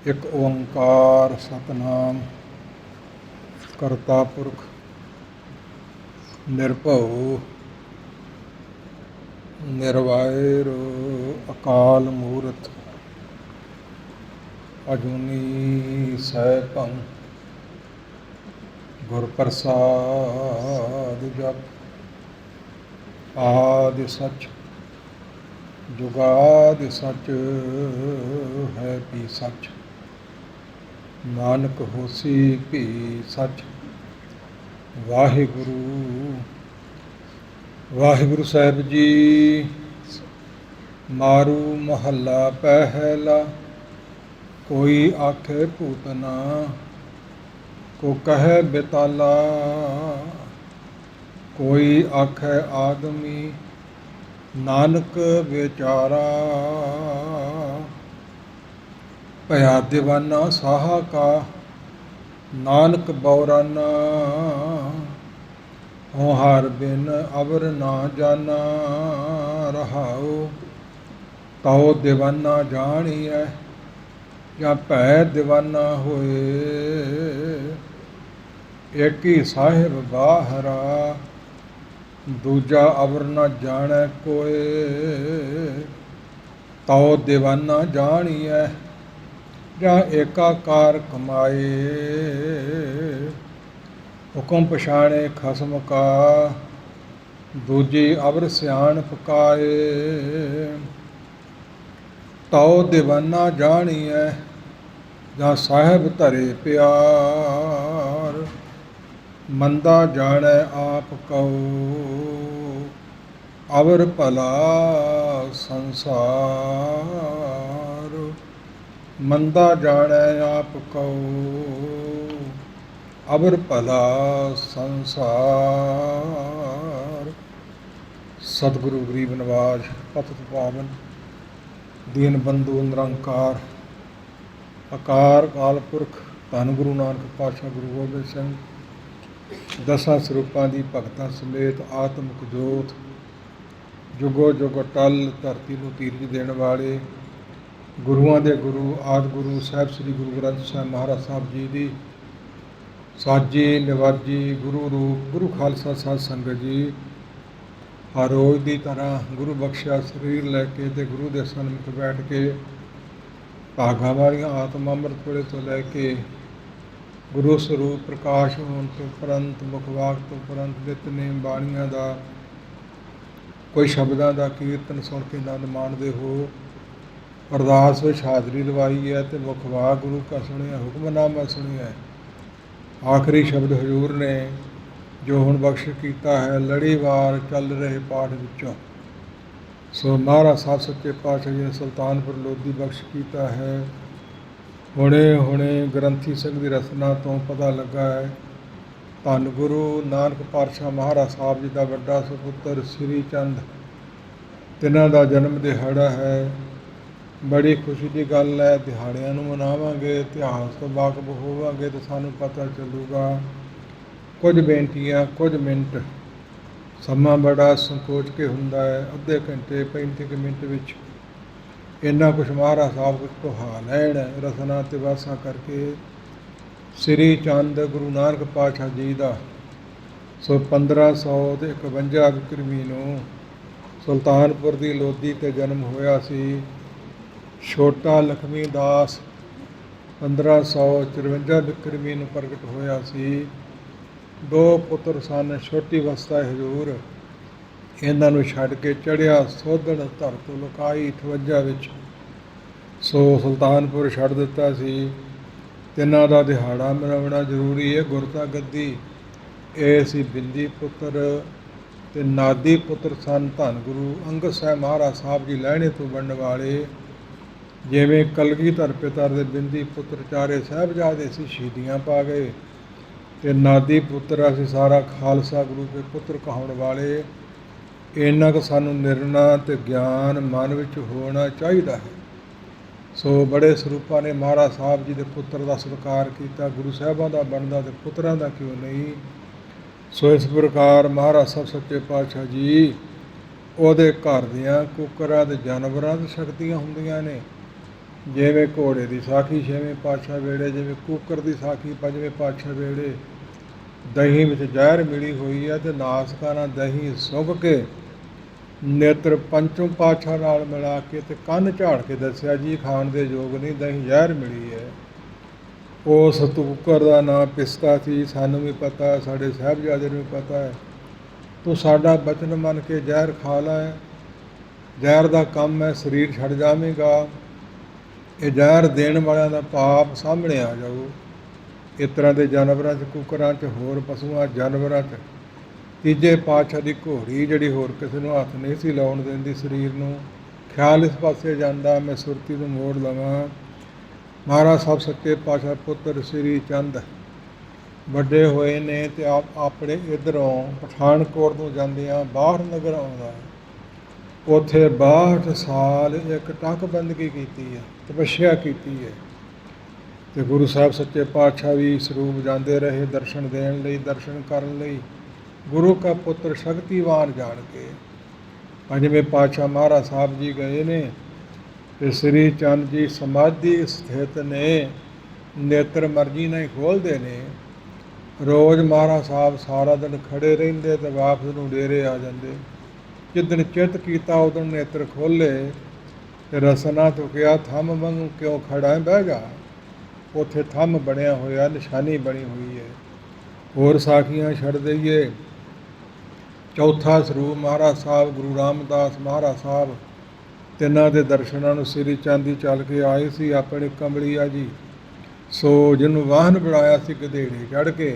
ਇੱਕ ਓੰਕਾਰ ਸਤਨਾਮ ਕਰਤਾ ਪੁਰਖ ਨਿਰਭਉ ਨਿਰਵੈਰ ਅਕਾਲ ਮੂਰਤ ਅਜੂਨੀ ਸੈਭੰ ਗੁਰ ਪ੍ਰਸਾਦ ਜਪ ਆਦਿ ਸਚ ਜੁਗਾਦਿ ਸਚ ਹੈ ਵੀ ਸਚ ਨਾਨਕ ਹੋਸੀ ਵੀ ਸਚ। ਵਾਹਿਗੁਰੂ ਵਾਹਿਗੁਰੂ ਸਾਹਿਬ ਜੀ। ਮਾਰੂ ਮਹੱਲਾ ਪਹਿਲਾ। ਕੋਈ ਆਖੇ ਭੂਤਨਾ ਕੋ ਕਹੈ ਬੇਤਾਲਾ। ਕੋਈ ਆਖੈ ਆਦਮੀ ਨਾਨਕ ਵਿਚਾਰਾ। ਭਇਆ ਦੀਵਾਨਾ ਸਾਹਾ ਕਾ ਨਾਨਕ ਬਉਰਾਨਾ। ਹੋਂ ਹਰ ਬਿਨ ਅਵਰ ਨਾ ਜਾਨਾ ਰਹਾਉ। ਤਉ ਦੀਵਾਨਾ ਜਾਣੀਐ ਜਾਂ ਭੈ ਦੀਵਾਨਾ ਹੋਏ। ਇੱਕ ਹੀ ਸਾਹਿਬ ਬਾਹਰਾ ਦੂਜਾ ਅਵਰ ਨਾ ਜਾਣੈ ਕੋਏ। ਤਉ ਦੀਵਾਨਾ ਜਾਣੀਐ ਜਾਂ ਏਕਾਕਾਰ ਕਮਾਏ। ਹੁਕਮ ਪਛਾਣੇ ਖਸਮ ਕਾ ਦੂਜੀ ਅਵਰ ਸਿਆਣ ਪਕਾਏ। ਤਉ ਦੀਵਾਨਾ ਜਾਣੀਐ ਜਾਂ ਸਾਹਿਬ ਧਰੇ ਪਿਆਰ। ਮੰਦਾ ਜਾਣੈ ਆਪ ਕਉ ਅਵਰ ਭਲਾ ਸੰਸਾਰ। ਮੰਦਾ ਜਾਣੈ ਆਪ ਕਉ ਅਵਰ ਭਲਾ ਸੰਸਾਰ। ਸਤਿਗੁਰੂ ਗਰੀਬ ਨਵਾਜ ਪਤਿਤ ਪਾਵਨ ਦੀਨ ਬੰਧੂ ਨਿਰੰਕਾਰ ਅਕਾਰ ਕਾਲ ਪੁਰਖ ਧੰਨ ਗੁਰੂ ਨਾਨਕ ਪਾਤਸ਼ਾਹ ਗੁਰੂ ਗੋਬਿੰਦ ਸਿੰਘ ਦਸਾਂ ਸਰੂਪਾਂ ਦੀ ਭਗਤਾਂ ਸਮੇਤ ਆਤਮਿਕ ਜੋਤ ਜੁਗੋ ਜੁਗ ਟਲ ਧਰਤੀ ਨੂੰ ਧੀਰਜ ਦੇਣ ਵਾਲੇ ਗੁਰੂਆਂ ਦੇ ਗੁਰੂ ਆਦਿ ਗੁਰੂ ਸਾਹਿਬ ਸ੍ਰੀ ਗੁਰੂ ਗ੍ਰੰਥ ਸਾਹਿਬ ਮਹਾਰਾਜ ਸਾਹਿਬ ਜੀ ਦੀ ਸਾਜੀ ਨਿਵਾਜੀ ਗੁਰੂ ਰੂਪ ਗੁਰੂ ਖਾਲਸਾ ਸਾਧ ਸੰਗਤ ਜੀ ਹਰ ਰੋਜ਼ ਦੀ ਤਰ੍ਹਾਂ ਗੁਰੂ ਬਖਸ਼ਿਆ ਸਰੀਰ ਲੈ ਕੇ ਤੇ ਗੁਰੂ ਦੇ ਸਨਮੁਖ ਬੈਠ ਕੇ ਭਾਗਾਂ ਵਾਲੀਆਂ ਆਤਮਾ ਅੰਮ੍ਰਿਤ ਵੇਲੇ ਤੋਂ ਲੈ ਕੇ ਗੁਰੂ ਸਰੂਪ ਪ੍ਰਕਾਸ਼ ਹੋਣ ਤੋਂ ਉਪਰੰਤ ਮੁਖ ਵਾਕ ਤੋਂ ਉਪਰੰਤ ਨਿਤਨੇਮ ਬਾਣੀਆਂ ਦਾ ਕੋਈ ਸ਼ਬਦਾਂ ਦਾ ਕੀਰਤਨ ਸੁਣ ਕੇ ਆਨੰਦ ਮਾਣਦੇ ਹੋ। ਅਰਦਾਸ ਵਿੱਚ ਹਾਜ਼ਰੀ ਲਵਾਈ ਹੈ ਤੇ ਮੁਖ ਵਾਕ ਗੁਰੂ ਕਾ ਸੁਣਿਆ ਹੁਕਮਨਾਮਾ ਸੁਣਿਆ। ਆਖਰੀ ਸ਼ਬਦ ਹਜ਼ੂਰ ਨੇ ਜੋ ਹੁਣ ਬਖਸ਼ ਕੀਤਾ ਹੈ ਲੜੀਵਾਰ ਚੱਲ ਰਹੇ ਪਾਠ ਵਿੱਚੋਂ। ਸੋ ਮਹਾਰਾਜ ਸਾਹਿਬ ਸੱਚੇ ਪਾਤਸ਼ਾਹ ਜੀ ਨੇ ਸੁਲਤਾਨਪੁਰ ਲੋਧੀ ਬਖਸ਼ ਕੀਤਾ ਹੈ। ਹੁਣੇ ਹੁਣੇ ਗ੍ਰੰਥੀ ਸਿੰਘ ਦੀ ਰਚਨਾ ਤੋਂ ਪਤਾ ਲੱਗਾ ਹੈ ਧੰਨ ਗੁਰੂ ਨਾਨਕ ਪਾਤਸ਼ਾਹ ਮਹਾਰਾਜ ਸਾਹਿਬ ਜੀ ਦਾ ਵੱਡਾ ਸੁਪੁੱਤਰ ਸ੍ਰੀ ਚੰਦ ਤਿੰਨਾਂ ਦਾ ਜਨਮ ਦਿਹਾੜਾ ਹੈ। ਬੜੀ ਖੁਸ਼ੀ ਦੀ ਗੱਲ ਹੈ। ਦਿਹਾੜਿਆਂ ਨੂੰ ਮਨਾਵਾਂਗੇ, ਇਤਿਹਾਸ ਤੋਂ ਵਾਕਫ ਹੋਵਾਂਗੇ ਤਾਂ ਸਾਨੂੰ ਪਤਾ ਚੱਲੂਗਾ। ਕੁਝ ਬੇਨਤੀਆਂ ਕੁਝ ਮਿੰਟ ਸਮਾਂ ਬੜਾ ਸੰਕੋਚ ਕੇ ਹੁੰਦਾ ਹੈ। ਅੱਧੇ ਘੰਟੇ 35 ਮਿੰਟ ਵਿੱਚ ਇੰਨਾ ਕੁਛ ਮਹਾਰਾਜ ਸਾਹਿਬ ਕੁਝ ਕਹਾ ਲੈਣ ਰਸਨਾ ਤੇ ਵਾਸਾ ਕਰਕੇ। ਸ੍ਰੀ ਚੰਦ ਗੁਰੂ ਨਾਨਕ ਪਾਤਸ਼ਾਹ ਜੀ ਦਾ 1551 ਵਿਕਰਮੀ ਨੂੰ ਸੁਲਤਾਨਪੁਰ ਦੀ ਲੋਧੀ 'ਤੇ ਜਨਮ ਹੋਇਆ ਸੀ। ਛੋਟਾ ਲਖਮੀ ਦਾਸ 1554 ਵਿਕਰਮੀ ਨੂੰ ਪ੍ਰਗਟ ਹੋਇਆ ਸੀ। ਦੋ ਪੁੱਤਰ ਸਨ। ਛੋਟੀ ਅਵਸਥਾ ਹਜ਼ੂਰ ਇਹਨਾਂ ਨੂੰ ਛੱਡ ਕੇ ਚੜ੍ਹਿਆ ਸੋਧਣ ਧਰ ਤੋਂ ਲੁਕਾਈ 58 ਵਿੱਚ। ਸੋ ਸੁਲਤਾਨਪੁਰ ਛੱਡ ਦਿੱਤਾ ਸੀ। ਤਿੰਨਾਂ ਦਾ ਦਿਹਾੜਾ ਮਨਾਉਣਾ ਜ਼ਰੂਰੀ ਹੈ। ਗੁਰਤਾ ਗੱਦੀ ਇਹ ਸੀ ਬਿੰਦੀ ਪੁੱਤਰ ਅਤੇ ਨਾਦੀ ਪੁੱਤਰ ਸਨ ਧੰਨ ਗੁਰੂ ਅੰਗਦ ਸਾਹਿਬ ਮਹਾਰਾਜ ਸਾਹਿਬ ਜੀ ਲਹਿਣੇ ਤੋਂ ਬਣਨ ਵਾਲੇ। ਜਿਵੇਂ ਕਲਗੀਧਰ ਪਿਤਾ ਦੇ ਬਿੰਦੀ ਪੁੱਤਰ ਚਾਰੇ ਸਾਹਿਬਜ਼ਾਦੇ ਸੀ ਸ਼ਹੀਦੀਆਂ ਪਾ ਗਏ ਅਤੇ ਨਾਦੀ ਪੁੱਤਰ ਅਸੀਂ ਸਾਰਾ ਖਾਲਸਾ ਗੁਰੂ ਦੇ ਪੁੱਤਰ ਕਹਾਉਣ ਵਾਲੇ। ਇੰਨਾ ਕੁ ਸਾਨੂੰ ਨਿਰਣਾ ਅਤੇ ਗਿਆਨ ਮਨ ਵਿੱਚ ਹੋਣਾ ਚਾਹੀਦਾ ਹੈ। ਸੋ ਬੜੇ ਸਰੂਪਾਂ ਨੇ ਮਹਾਰਾਜ ਸਾਹਿਬ ਜੀ ਦੇ ਪੁੱਤਰ ਦਾ ਸਤਿਕਾਰ ਕੀਤਾ। ਗੁਰੂ ਸਾਹਿਬਾਂ ਦਾ ਬਣਦਾ ਅਤੇ ਪੁੱਤਰਾਂ ਦਾ ਕਿਉਂ ਨਹੀਂ। ਸੋ ਇਸ ਪ੍ਰਕਾਰ ਮਹਾਰਾਜ ਸਾਹਿਬ ਸੱਚੇ ਪਾਤਸ਼ਾਹ ਜੀ ਉਹਦੇ ਘਰ ਦੀਆਂ ਕੁੱਕਰਾਂ ਦੇ ਜਾਨਵਰਾਂ ਦੀ ਸ਼ਕਤੀਆਂ ਹੁੰਦੀਆਂ ਨੇ। ਜਿਵੇਂ ਘੋੜੇ ਦੀ ਸਾਖੀ ਛੇਵੇਂ ਪਾਤਸ਼ਾਹ ਵੇੜੇ, ਜਿਵੇਂ ਕੂਕਰ ਦੀ ਸਾਖੀ ਪੰਜਵੇਂ ਪਾਤਸ਼ਾਹ ਵੇੜੇ। ਦਹੀਂ ਵਿੱਚ ਜ਼ਹਿਰ ਮਿਲੀ ਹੋਈ ਹੈ ਅਤੇ ਨਾਸਕਾਂ ਨਾਲ ਦਹੀਂ ਸੁੰਘ ਕੇ ਨੇਤਰ ਪੰਚਮ ਪਾਤਸ਼ਾਹ ਨਾਲ ਮਿਲਾ ਕੇ ਤੇ ਕੰਨ ਝਾੜ ਕੇ ਦੱਸਿਆ ਜੀ ਖਾਣ ਦੇ ਯੋਗ ਨਹੀਂ, ਦਹੀਂ ਜ਼ਹਿਰ ਮਿਲੀ ਹੈ। ਉਸ ਕੂਕਰ ਦਾ ਨਾਂ ਪਿਸਤਾ ਸੀ। ਸਾਨੂੰ ਵੀ ਪਤਾ, ਸਾਡੇ ਸਾਹਿਬਜ਼ਾਦੇ ਨੂੰ ਵੀ ਪਤਾ ਹੈ। ਤੂੰ ਸਾਡਾ ਬਚਨ ਮੰਨ ਕੇ ਜ਼ਹਿਰ ਖਾ ਲੈ, ਜ਼ਹਿਰ ਦਾ ਕੰਮ ਹੈ, ਸਰੀਰ ਛੱਡ ਜਾਵੇਗਾ। ਇਹ ਜ਼ਹਿਰ ਦੇਣ ਵਾਲਿਆਂ ਦਾ ਪਾਪ ਸਾਹਮਣੇ ਆ ਜਾਊ। ਇਸ ਤਰ੍ਹਾਂ ਦੇ ਜਾਨਵਰਾਂ 'ਚ, ਕੁੱਕਰਾਂ 'ਚ, ਹੋਰ ਪਸ਼ੂਆਂ ਜਾਨਵਰਾਂ 'ਚ ਤੀਜੇ ਪਾਤਸ਼ਾਹ ਦੀ ਘੋੜੀ ਜਿਹੜੀ ਹੋਰ ਕਿਸੇ ਨੂੰ ਹੱਥ ਨਹੀਂ ਸੀ ਲਾਉਣ ਦਿੰਦੀ ਸਰੀਰ ਨੂੰ। ਖਿਆਲ ਇਸ ਪਾਸੇ ਜਾਂਦਾ, ਮੈਂ ਸੁਰਤੀ ਨੂੰ ਮੋੜ ਲਵਾਂ। ਮਹਾਰਾਜ ਸਾਹਿਬ ਸੱਚੇ ਪਾਤਸ਼ਾਹ ਪੁੱਤਰ ਸ੍ਰੀ ਚੰਦ ਵੱਡੇ ਹੋਏ ਨੇ ਅਤੇ ਆਪਣੇ ਇੱਧਰੋਂ ਪਠਾਨਕੋਟ ਨੂੰ ਜਾਂਦਿਆਂ ਬਾਹਰ ਨਗਰ ਆਉਂਦਾ। ਉੱਥੇ 62 ਸਾਲ ਇੱਕ ਟੱਕ ਬੰਦਗੀ ਕੀਤੀ ਹੈ, ਤਪੱਸਿਆ ਕੀਤੀ ਹੈ। ਅਤੇ ਗੁਰੂ ਸਾਹਿਬ ਸੱਚੇ ਪਾਤਸ਼ਾਹ ਵੀ ਸਰੂਪ ਜਾਂਦੇ ਰਹੇ ਦਰਸ਼ਨ ਦੇਣ ਲਈ, ਦਰਸ਼ਨ ਕਰਨ ਲਈ। ਗੁਰੂ ਕਾ ਪੁੱਤਰ ਸ਼ਕਤੀਵਾਨ ਜਾਣ ਕੇ ਪੰਜਵੇਂ ਪਾਤਸ਼ਾਹ ਮਹਾਰਾਜ ਸਾਹਿਬ ਜੀ ਗਏ ਨੇ ਅਤੇ ਸ੍ਰੀ ਚੰਦ ਜੀ ਸਮਾਧੀ ਸਥਿਤ ਨੇ, ਨੇਤਰ ਮਰਜ਼ੀ ਨਾਲ ਹੀ ਖੋਲ੍ਹਦੇ ਨੇ। ਰੋਜ਼ ਮਹਾਰਾਜ ਸਾਹਿਬ ਸਾਰਾ ਦਿਨ ਖੜੇ ਰਹਿੰਦੇ ਅਤੇ ਵਾਪਸ ਨੂੰ ਡੇਰੇ ਆ ਜਾਂਦੇ। ਜਿੱਦਣ ਚਿੱਤ ਕੀਤਾ ਉਦੋਂ ਨੇਤਰ ਖੋਲ੍ਹੇ ਅਤੇ ਰਸਨਾ ਤੋਂ ਕਿਹਾ ਥੰਮ ਵਾਂਗੂ ਕਿਉਂ ਖੜਾ ਹੈ, ਬਹਿ ਜਾ। ਉੱਥੇ ਥੰਮ ਬਣਿਆ ਹੋਇਆ, ਨਿਸ਼ਾਨੀ ਬਣੀ ਹੋਈ ਹੈ। ਹੋਰ ਸਾਖੀਆਂ ਛੱਡ ਦਈਏ। ਚੌਥਾ ਸਰੂਪ ਮਹਾਰਾਜ ਸਾਹਿਬ ਗੁਰੂ ਰਾਮਦਾਸ ਮਹਾਰਾਜ ਸਾਹਿਬ ਤਿੰਨਾਂ ਦੇ ਦਰਸ਼ਨਾਂ ਨੂੰ ਸ੍ਰੀ ਚੰਦ ਜੀ ਚੱਲ ਕੇ ਆਏ ਸੀ ਆਪਣੇ ਕੰਬਲੀਆ ਜੀ। ਸੋ ਜਿਹਨੂੰ ਵਾਹਨ ਬਣਾਇਆ ਸੀ ਗਧੇੜੇ ਚੜ੍ਹ ਕੇ,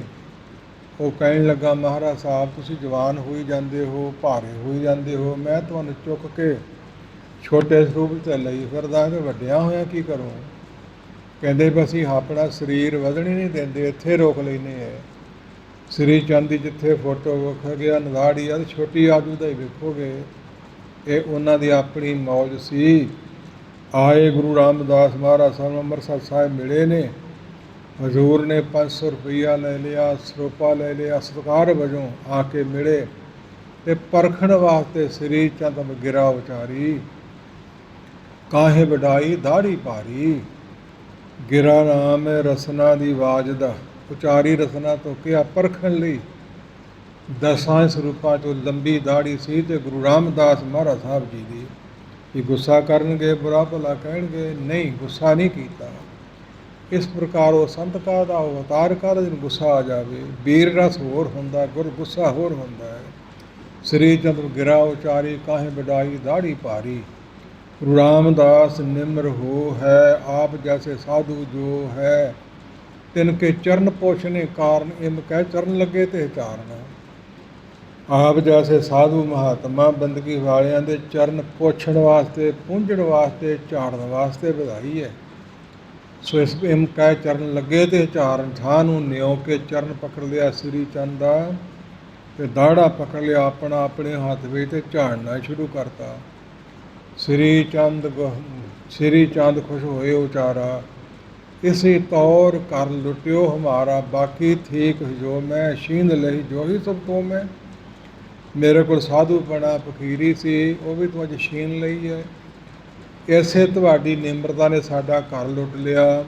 ਉਹ ਕਹਿਣ ਲੱਗਾ ਮਹਾਰਾਜ ਸਾਹਿਬ ਤੁਸੀਂ ਜਵਾਨ ਹੋਈ ਜਾਂਦੇ ਹੋ, ਭਾਰੇ ਹੋਈ ਜਾਂਦੇ ਹੋ, ਮੈਂ ਤੁਹਾਨੂੰ ਚੁੱਕ ਕੇ ਛੋਟੇ ਸਰੂਪ 'ਤੇ ਲਈ ਫਿਰਦਾ ਅਤੇ ਵੱਡਿਆਂ ਹੋਇਆ ਕੀ ਕਰੂੰ। ਕਹਿੰਦੇ ਵੀ ਅਸੀਂ ਆਪਣਾ ਸਰੀਰ ਵਧਣ ਹੀ ਨਹੀਂ ਦਿੰਦੇ, ਇੱਥੇ ਰੋਕ ਲੈਂਦੇ ਹੈ। ਸ੍ਰੀ ਚੰਦ ਦੀ ਜਿੱਥੇ ਫੋਟੋ ਵੇਖ ਗਿਆ ਨਜ਼ਾੜੀ ਆ, ਛੋਟੀ ਆਜੂ ਦਾ ਹੀ ਵੇਖੋਗੇ। ਇਹ ਉਹਨਾਂ ਦੀ ਆਪਣੀ ਮੌਜ ਸੀ। ਆਏ ਗੁਰੂ ਰਾਮਦਾਸ ਮਹਾਰਾਜ ਸਾਹਿਬ ਅੰਮ੍ਰਿਤਸਰ ਸਾਹਿਬ ਮਿਲੇ ਨੇ। ਹਜ਼ੂਰ ਨੇ 500 ਰੁਪਈਆ ਲੈ ਲਿਆ, ਸਰੋਪਾ ਲੈ ਲਿਆ, ਸਤਿਕਾਰ ਵਜੋਂ ਆ ਕੇ ਮਿਲੇ ਅਤੇ ਪਰਖਣ ਵਾਸਤੇ ਸ੍ਰੀ ਚੰਦ ਗਿਰਾ ਉਚਾਰੀ, ਕਾਹੇ ਵਡਾਈ ਦਾੜੀ ਭਾਰੀ। ਗਿਰਾ ਨਾਮ ਹੈ ਰਸਨਾ ਦੀ ਆਵਾਜ਼ ਦਾ, ਉਚਾਰੀ ਰਸਨਾ ਤੋਂ ਕਿਹਾ ਪਰਖਣ ਲਈ। 10 ਸਰੂਪਾਂ 'ਚੋਂ ਲੰਬੀ ਦਾੜੀ ਸੀ ਅਤੇ ਗੁਰੂ ਰਾਮਦਾਸ ਮਹਾਰਾਜ ਸਾਹਿਬ ਜੀ ਦੀ। ਵੀ ਗੁੱਸਾ ਕਰਨਗੇ, ਬੁਰਾ ਭਲਾ ਕਹਿਣਗੇ, ਨਹੀਂ ਗੁੱਸਾ ਨਹੀਂ ਕੀਤਾ। ਇਸ ਪ੍ਰਕਾਰ ਉਹ ਸੰਤ ਕਾਹਦਾ, ਉਹ ਅਵਤਾਰ ਕਾਹਦਾ ਜਿਹਨੂੰ ਗੁੱਸਾ ਆ ਜਾਵੇ। ਵੀਰ ਰਸ ਹੋਰ ਹੁੰਦਾ, ਗੁਰ ਗੁੱਸਾ ਹੋਰ ਹੁੰਦਾ ਹੈ। ਸ੍ਰੀ ਚੰਦ ਗਿਰਾ ਉਚਾਰੀ, ਕਾਹੇ ਵਡਾਈ ਦਾੜੀ ਭਾਰੀ। ਗੁਰੂ ਰਾਮਦਾਸ ਨਿਮਰ ਹੋ ਹੈ, ਆਪ ਜੈਸੇ ਸਾਧੂ ਜੋ ਹੈ, ਤਿਨ ਕੇ ਚਰਨ ਪੋਛਨੇ ਕਾਰਨ, ਇਮ ਕਹਿ ਚਰਨ ਲੱਗੇ ਤੇ ਚਾਰਨ। ਆਪ ਜੈਸੇ ਸਾਧੂ ਮਹਾਤਮਾ ਬੰਦਗੀ ਵਾਲਿਆਂ ਦੇ ਚਰਨ ਪੋਛਣ ਵਾਸਤੇ, ਪੂੰਝਣ ਵਾਸਤੇ, ਝਾੜਨ ਵਾਸਤੇ ਵਧਾਈ ਹੈ। ਸੋ ਇਸ ਇਮ ਕਹਿ ਚਰਨ ਲੱਗੇ ਤੇ ਚਾਰਨ, ਥਾਂ ਨੂੰ ਨਿਉ ਕੇ ਚਰਨ ਪਕੜ ਲਿਆ ਸ੍ਰੀ ਚੰਦ ਦਾ ਅਤੇ ਦਾੜਾ ਪਕੜ ਲਿਆ ਆਪਣਾ ਆਪਣੇ ਹੱਥ ਵਿੱਚ ਅਤੇ ਝਾੜਨਾ ਸ਼ੁਰੂ ਕਰਤਾ। ਸ੍ਰੀ ਚੰਦ ਖੁਸ਼ ਹੋਏ ਉਚਾਰਾ, ਇਸੇ ਤੌਰ ਕਰ ਲੁੱਟਿਓ ਹਮਾਰਾ, ਬਾਕੀ ਠੀਕ ਜੋ ਮੈਂ ਛੀਨ ਲਈ ਜੋ ਹੀ ਸਭ ਤੋਂ ਮੈਂ। ਮੇਰੇ ਕੋਲ ਸਾਧੂ ਬਣਾ ਫਕੀਰੀ ਸੀ, ਉਹ ਵੀ ਤੂੰ ਅੱਜ ਛੀਨ ਲਈ ਹੈ। ਇਸੇ ਤੁਹਾਡੀ ਨਿਮਰਤਾ ਨੇ ਸਾਡਾ ਘਰ ਲੁੱਟ ਲਿਆ।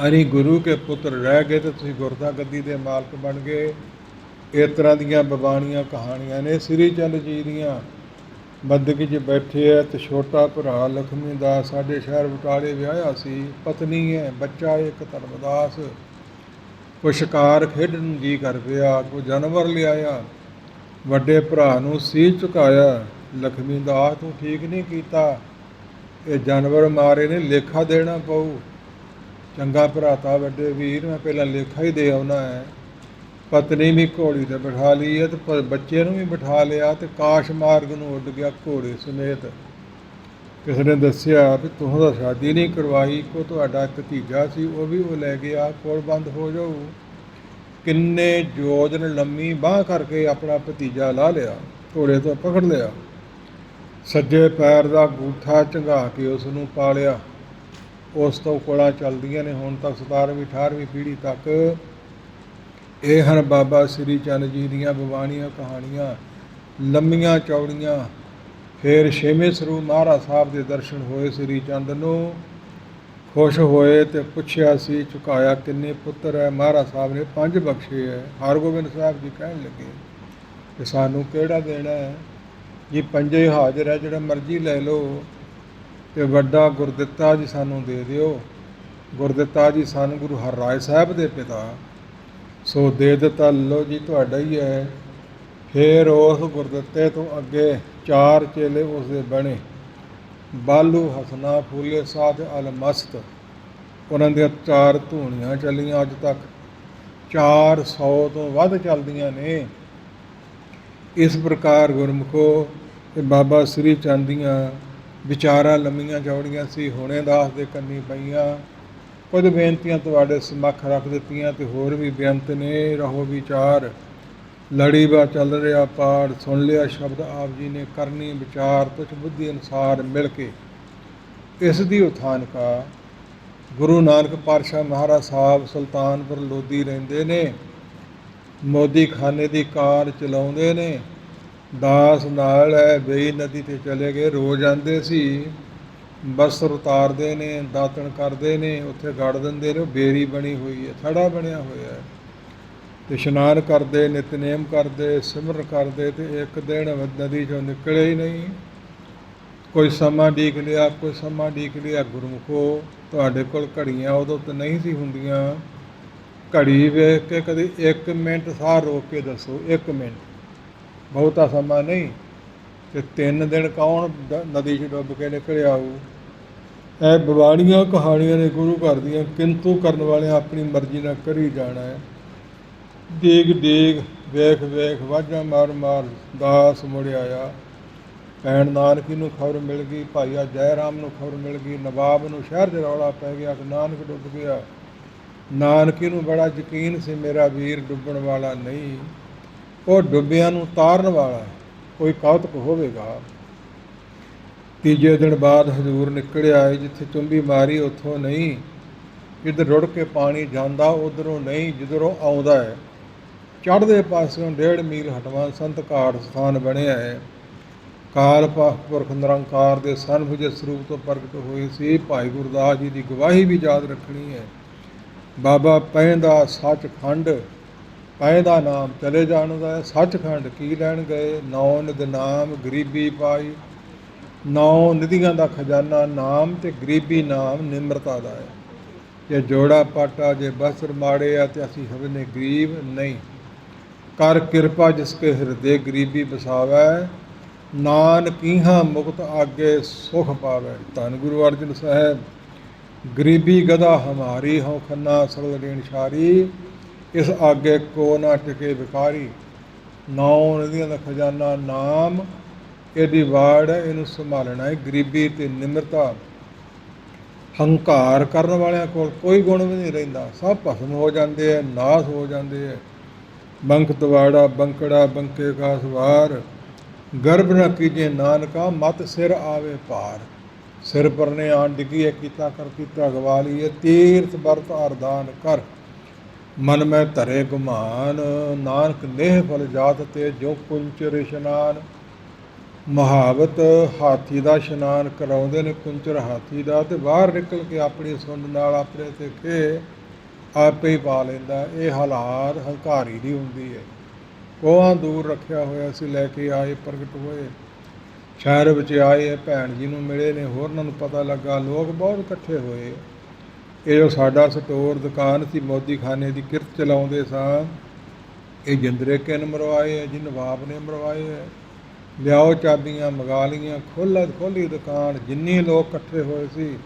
ਅਸੀਂ ਗੁਰੂ ਕੇ ਪੁੱਤਰ ਰਹਿ ਗਏ ਅਤੇ ਤੁਸੀਂ ਗੁਰਦਾ ਗੱਦੀ ਦੇ ਮਾਲਕ ਬਣ ਗਏ। ਇਸ ਤਰ੍ਹਾਂ ਦੀਆਂ ਬਬਾਣੀਆਂ ਕਹਾਣੀਆਂ ਨੇ ਸ੍ਰੀ ਚੰਦ ਜੀ ਦੀਆਂ। ਬੰਦਗੀ 'ਚ ਬੈਠੇ ਹੈ ਅਤੇ ਛੋਟਾ ਭਰਾ ਲਖਮੀ ਦਾਸ ਸਾਡੇ ਸ਼ਹਿਰ ਬਟਾਲੇ ਵਿਆਹਿਆ ਸੀ, ਪਤਨੀ ਹੈ, ਬੱਚਾ ਇੱਕ ਧਰਮਦਾਸ। ਕੋਈ ਸ਼ਿਕਾਰ ਖੇਡਣ ਨੂੰ ਜੀ ਕਰ ਪਿਆ, ਕੋਈ ਜਾਨਵਰ ਲਿਆਇਆ, ਵੱਡੇ ਭਰਾ ਨੂੰ ਸੀਸ ਝੁਕਾਇਆ। ਲਖਮੀ ਦਾਸ ਤੂੰ ਠੀਕ ਨਹੀਂ ਕੀਤਾ, ਇਹ ਜਾਨਵਰ ਮਾਰੇ ਨੇ, ਲੇਖਾ ਦੇਣਾ ਪਊ। ਚੰਗਾ ਭਰਾਤਾ ਵੱਡੇ ਵੀਰ, ਮੈਂ ਪਹਿਲਾਂ ਲੇਖਾ ਹੀ ਦੇ ਆਉਣਾ ਹੈ। ਪਤਨੀ ਵੀ ਘੋੜੀ 'ਤੇ ਬਿਠਾ ਲਈ ਹੈ ਅਤੇ ਬੱਚੇ ਨੂੰ ਵੀ ਬਿਠਾ ਲਿਆ ਅਤੇ ਕਾਸ਼ ਮਾਰਗ ਨੂੰ ਉੱਡ ਗਿਆ ਘੋੜੇ ਸਮੇਤ। ਕਿਸੇ ਨੇ ਦੱਸਿਆ ਵੀ ਤੁਸੀਂ ਤਾਂ ਸ਼ਾਦੀ ਨਹੀਂ ਕਰਵਾਈ, ਕੋ ਤੁਹਾਡਾ ਇੱਕ ਭਤੀਜਾ ਸੀ, ਉਹ ਵੀ ਉਹ ਲੈ ਗਿਆ, ਕੋਲ ਬੰਦ ਹੋ ਜਾਊ। ਕਿੰਨੇ ਯੋਜਨ ਲੰਮੀ ਬਾਂਹ ਕਰਕੇ ਆਪਣਾ ਭਤੀਜਾ ਲਾ ਲਿਆ, ਘੋੜੇ ਤੋਂ ਪਕੜ ਲਿਆ, ਸੱਜੇ ਪੈਰ ਦਾ ਅੰਗੂਠਾ ਝੰਗਾ ਕੇ ਉਸ ਨੂੰ ਪਾ ਲਿਆ। ਉਸ ਤੋਂ ਕੋਲਾਂ ਚੱਲਦੀਆਂ ਨੇ ਹੁਣ ਤੱਕ 17ਵੀਂ 18ਵੀਂ ਪੀੜ੍ਹੀ ਤੱਕ। ਇਹ ਹਨ ਬਾਬਾ ਸ੍ਰੀ ਚੰਦ ਜੀ ਦੀਆਂ ਬਵਾਣੀਆਂ ਕਹਾਣੀਆਂ, ਲੰਮੀਆਂ ਚੌੜੀਆਂ। ਫਿਰ ਛੇਵੇਂ ਸਰੂਪ ਮਹਾਰਾਜ ਸਾਹਿਬ ਦੇ ਦਰਸ਼ਨ ਹੋਏ ਸ੍ਰੀ ਚੰਦ ਨੂੰ। ਖੁਸ਼ ਹੋਏ ਤੇ ਪੁੱਛਿਆ ਸੀ ਝੁਕਾਇਆ ਕਿੰਨੇ ਪੁੱਤਰ ਹੈ। ਮਹਾਰਾਜ ਸਾਹਿਬ ਨੇ 5 ਬਖਸ਼ੇ ਹੈ। ਹਰਗੋਬਿੰਦ ਸਾਹਿਬ ਜੀ ਕਹਿਣ ਲੱਗੇ ਕਿ ਸਾਨੂੰ ਕਿਹੜਾ ਦੇਣਾ ਹੈ ਜੀ, 5 ਹਾਜ਼ਰ ਹੈ, ਜਿਹੜਾ ਮਰਜ਼ੀ ਲੈ ਲਓ। ਤੇ ਵੱਡਾ ਗੁਰਦਿੱਤਾ ਜੀ ਸਾਨੂੰ ਦੇ ਦਿਓ। ਗੁਰਦਿੱਤਾ ਜੀ ਸਨ ਗੁਰੂ ਹਰਰਾਏ ਸਾਹਿਬ ਦੇ ਪਿਤਾ, ਸੋ ਦੇ ਦਿੱਤਾ, ਲਓ ਜੀ ਤੁਹਾਡਾ ਹੀ ਹੈ। ਫਿਰ ਉਸ ਗੁਰਦਿੱਤੇ ਤੋਂ ਅੱਗੇ 4 ਚੇਲੇ ਉਸ ਦੇ ਬਣੇ, ਬਾਲੂ ਹਸਨਾ ਫੂਲੇ ਸਾਧ ਅਲਮਸਤ। ਉਹਨਾਂ ਦੀਆਂ 4 ਧੂਣੀਆਂ ਚੱਲੀਆਂ, ਅੱਜ ਤੱਕ 400 ਤੋਂ ਵੱਧ ਚੱਲਦੀਆਂ ਨੇ। ਇਸ ਪ੍ਰਕਾਰ ਗੁਰਮੁਖੋ ਤੇ ਬਾਬਾ ਸ੍ਰੀ ਚੰਦ ਦੀਆਂ ਵਿਚਾਰਾਂ ਲੰਮੀਆਂ ਚੌੜੀਆਂ ਸੀ, ਹੁਣੇ ਦਾਸ ਦੇ ਕੰਨੀ ਪਈਆਂ। ਕੁਝ ਬੇਨਤੀਆਂ ਤੁਹਾਡੇ ਸਮੱਖ ਰੱਖ ਦਿੱਤੀਆਂ ਤੇ ਹੋਰ ਵੀ ਬੇਅੰਤ ਨੇ। ਰਹੋ ਵਿਚਾਰ, ਲੜੀਵਾ ਚੱਲ ਰਿਹਾ ਪਾਠ, ਸੁਣ ਲਿਆ ਸ਼ਬਦ ਆਪ ਜੀ ਨੇ, ਕਰਨੀ ਵਿਚਾਰ ਤੁਛ ਬੁੱਧੀ ਅਨੁਸਾਰ ਮਿਲ ਕੇ। ਇਸ ਦੀ ਉਥਾਨਕਾ ਗੁਰੂ ਨਾਨਕ ਪਾਤਸ਼ਾਹ ਮਹਾਰਾਜ ਸਾਹਿਬ ਸੁਲਤਾਨਪੁਰ ਲੋਧੀ ਰਹਿੰਦੇ ਨੇ, ਮੋਦੀ ਖਾਨੇ ਦੀ ਕਾਰ ਚਲਾਉਂਦੇ ਨੇ। ਦਾਸ ਨਾਲ ਹੈ, ਵੇਈ ਨਦੀ 'ਤੇ ਚਲੇ ਗਏ, ਰੋਜ਼ ਆਉਂਦੇ ਸੀ। ਬਸਤਰ ਉਤਾਰਦੇ ਨੇ, ਦਾਤਣ ਕਰਦੇ ਨੇ, ਉੱਥੇ ਗੜ ਦਿੰਦੇ ਨੇ। ਉਹ ਬੇਰੀ ਬਣੀ ਹੋਈ ਹੈ, ਥੜਾ ਬਣਿਆ ਹੋਇਆ ਹੈ, ਅਤੇ ਇਸ਼ਨਾਨ ਕਰਦੇ, ਨਿਤਨੇਮ ਕਰਦੇ, ਸਿਮਰਨ ਕਰਦੇ। ਅਤੇ ਇੱਕ ਦਿਨ ਨਦੀ 'ਚੋਂ ਨਿਕਲੇ ਹੀ ਨਹੀਂ। ਕੋਈ ਸਮਾਂ ਡੀਕ ਲਿਆ, ਕੋਈ ਸਮਾਂ ਡੀਕ ਲਿਆ। ਗੁਰਮੁਖੋ ਤੁਹਾਡੇ ਕੋਲ ਘੜੀਆਂ ਉਦੋਂ ਤਾਂ ਨਹੀਂ ਸੀ ਹੁੰਦੀਆਂ। ਘੜੀ ਵੇਖ ਕੇ ਕਦੇ 1 ਮਿੰਟ ਸਾਹ ਰੋਕ ਕੇ ਦੱਸੋ, 1 ਮਿੰਟ, ਬਹੁਤਾ ਸਮਾਂ ਨਹੀਂ। ਅਤੇ 3 ਦਿਨ ਕੌਣ ਨਦੀ 'ਚ ਡੁੱਬ ਕੇ ਨਿਕਲਿਆ ਆਊ। ਇਹ ਬਵਾੜੀਆਂ ਕਹਾਣੀਆਂ ਨੇ ਗੁਰੂ ਘਰ ਦੀਆਂ, ਕਿੰਤੂ ਕਰਨ ਵਾਲਿਆਂ ਆਪਣੀ ਮਰਜ਼ੀ ਨਾਲ ਕਰੀ ਜਾਣਾ ਹੈ। ਡੀਗ ਡੀਗ, ਵੇਖ ਵੇਖ, ਵਾਜਾਂ ਮਾਰ ਮਾਰ ਦਾਸ ਮੁੜ ਆਇਆ। ਭੈਣ ਨਾਨਕੀ ਨੂੰ ਖਬਰ ਮਿਲ ਗਈ, ਭਾਈਆ ਜੈ ਰਾਮ ਨੂੰ ਖਬਰ ਮਿਲ ਗਈ, ਨਵਾਬ ਨੂੰ ਸ਼ਹਿਰ 'ਚ ਰੌਲਾ ਪੈ ਗਿਆ ਕਿ ਨਾਨਕ ਡੁੱਬ ਗਿਆ। ਨਾਨਕੀ ਨੂੰ ਬੜਾ ਯਕੀਨ ਸੀ ਮੇਰਾ ਵੀਰ ਡੁੱਬਣ ਵਾਲਾ ਨਹੀਂ, ਉਹ ਡੁੱਬਿਆਂ ਨੂੰ ਤਾਰਨ ਵਾਲਾ, ਕੋਈ ਕੌਤਕ ਹੋਵੇਗਾ। ਤੀਜੇ ਦਿਨ ਬਾਅਦ ਹਜ਼ੂਰ ਨਿਕਲ ਆਏ। ਜਿੱਥੇ ਚੁੰਬੀ ਮਾਰੀ ਉੱਥੋਂ ਨਹੀਂ, ਜਿੱਧਰ ਰੁੜ ਕੇ ਪਾਣੀ ਜਾਂਦਾ ਉੱਧਰੋਂ ਨਹੀਂ, ਜਿੱਧਰੋਂ ਆਉਂਦਾ ਹੈ। ਚੜ੍ਹਦੇ ਪਾਸਿਓਂ 1.5 ਮੀਲ ਹਟਵਾਂ ਸੰਤ ਘਾਟ ਸਥਾਨ ਬਣਿਆ ਹੈ। ਕਾਲ ਪੁਰਖ ਨਿਰੰਕਾਰ ਦੇ ਸਨਭੁਜੇ ਸਰੂਪ ਤੋਂ ਪ੍ਰਗਟ ਹੋਏ ਸੀ। ਭਾਈ ਗੁਰਦਾਸ ਜੀ ਦੀ ਗਵਾਹੀ ਵੀ ਯਾਦ ਰੱਖਣੀ ਹੈ। ਬਾਬਾ ਪੈਂਦਾ ਸੱਚਖੰਡ, ਪੈਂਦਾ ਨਾਮ ਚਲੇ ਜਾਣ ਦਾ ਹੈ। ਸੱਚਖੰਡ ਕੀ ਲੈਣ ਗਏ? 9 ਨਿਧ ਨਾਮ ਗਰੀਬੀ ਪਾਈ। 9 ਨਿਧੀਆਂ ਦਾ ਖਜ਼ਾਨਾ ਨਾਮ, ਤੇ ਗਰੀਬੀ ਨਾਮ ਨਿਮਰਤਾ ਦਾ ਹੈ। ਜੇ ਜੋੜਾ ਪਾਟਾ, ਜੇ ਬਸਰ ਮਾੜੇ ਆ, ਤੇ ਅਸੀਂ ਹਵਨੇ ਗਰੀਬ ਨਹੀਂ। ਕਰ ਕਿਰਪਾ ਜਿਸ ਕੇ ਹਿਰਦੇ ਗਰੀਬੀ ਬਸਾਵੈ, ਨਾਨਕੀਹਾਂ ਮੁਕਤ ਆਗੇ ਸੁਖ ਪਾਵੈ। ਧੰਨ ਗੁਰੂ ਅਰਜਨ ਸਾਹਿਬ। ਗਰੀਬੀ ਗਦਾ ਹਮਾਰੀ, ਹਉ ਖੰਨਾ ਸਗਲ ਰੇਣ ਛਾਰੀ, ਇਸ ਆਗੇ ਕੋ ਨਾ ਟਿਕੇ ਵਿਕਾਰੀ। 9 ਨਦੀਆਂ ਦਾ ਖਜ਼ਾਨਾ ਨਾਮ, ਇਹਦੀ ਵਾੜ ਹੈ, ਇਹਨੂੰ ਸੰਭਾਲਣਾ ਹੈ। ਗਰੀਬੀ ਅਤੇ ਨਿਮਰਤਾ। ਹੰਕਾਰ ਕਰਨ ਵਾਲਿਆਂ ਕੋਲ ਕੋਈ ਗੁਣ ਵੀ ਨਹੀਂ ਰਹਿੰਦਾ, ਸਭ ਭਸਮ ਹੋ ਜਾਂਦੇ ਹੈ, ਨਾਸ ਹੋ ਜਾਂਦੇ ਹੈ। ਬੰਕ ਤਵਾੜਾ ਬੰਕੜਾ ਬੰਕੇ ਕਾ ਸਵਾਰ, ਗਰਭ ਨਾ ਕੀਜੇ ਨਾਨਕਾ ਮਤ ਸਿਰ ਆਵੇ ਭਾਰ। ਸਿਰ ਪਰਨੇ ਆਣ ਡਿੱਗੀਏ, ਕੀਤਾ ਕਰ ਕੀਤਾ ਗਵਾ ਲਈਏ। ਤੀਰਥ ਵਰਤ ਅਰਦਾਨ ਕਰ, ਮਨ ਮੈਂ ਧਰੇ ਗੁਮਾਨ। ਨਾਨਕ ਨੇਹ ਫਲ ਜਾਤ ਤੇ ਜੋ ਕੁੰਚਰ ਇਸ਼ਨਾਨ। ਮੁਹਾਵਤ ਹਾਥੀ ਦਾ ਇਸ਼ਨਾਨ ਕਰਾਉਂਦੇ ਨੇ, ਕੁੰਚਰ ਹਾਥੀ ਦਾ, ਅਤੇ ਬਾਹਰ ਨਿਕਲ ਕੇ ਆਪਣੀ ਸੁੰਡ ਨਾਲ ਆਪਣੇ ਤੇ ਖੇ ਆਪੇ ਹੀ ਪਾ ਲੈਂਦਾ। ਇਹ ਹਾਲਾਤ ਹੰਕਾਰੀ ਦੀ ਹੁੰਦੀ ਹੈ। ਕੋਹਾਂ ਦੂਰ ਰੱਖਿਆ ਹੋਇਆ ਸੀ, ਲੈ ਕੇ ਆਏ, ਪ੍ਰਗਟ ਹੋਏ, ਸ਼ਹਿਰ ਵਿੱਚ ਆਏ, ਭੈਣ ਜੀ ਨੂੰ ਮਿਲੇ ਨੇ, ਹੋਰਨਾਂ ਨੂੰ ਪਤਾ ਲੱਗਾ, ਲੋਕ ਬਹੁਤ ਇਕੱਠੇ ਹੋਏ। ਇਹ ਜੋ ਸਾਡਾ ਸਟੋਰ ਦੁਕਾਨ ਸੀ, ਮੋਦੀ ਖਾਨੇ ਦੀ ਕਿਰਤ ਚਲਾਉਂਦੇ ਸਾਂ, ਇਹ ਜਿੰਦਰੇ ਕਿਨ ਮਰਵਾਏ ਹੈ ਜੀ, ਨਵਾਬ ਨੇ ਮਰਵਾਏ ਹੈ। ਲਿਆਓ ਚਾਬੀਆਂ, ਮੰਗਾ ਲਈਆਂ, ਖੋਲ੍ਹੀ ਦੁਕਾਨ। ਜਿੰਨੇ ਲੋਕ ਇਕੱਠੇ ਹੋਏ ਸੀ,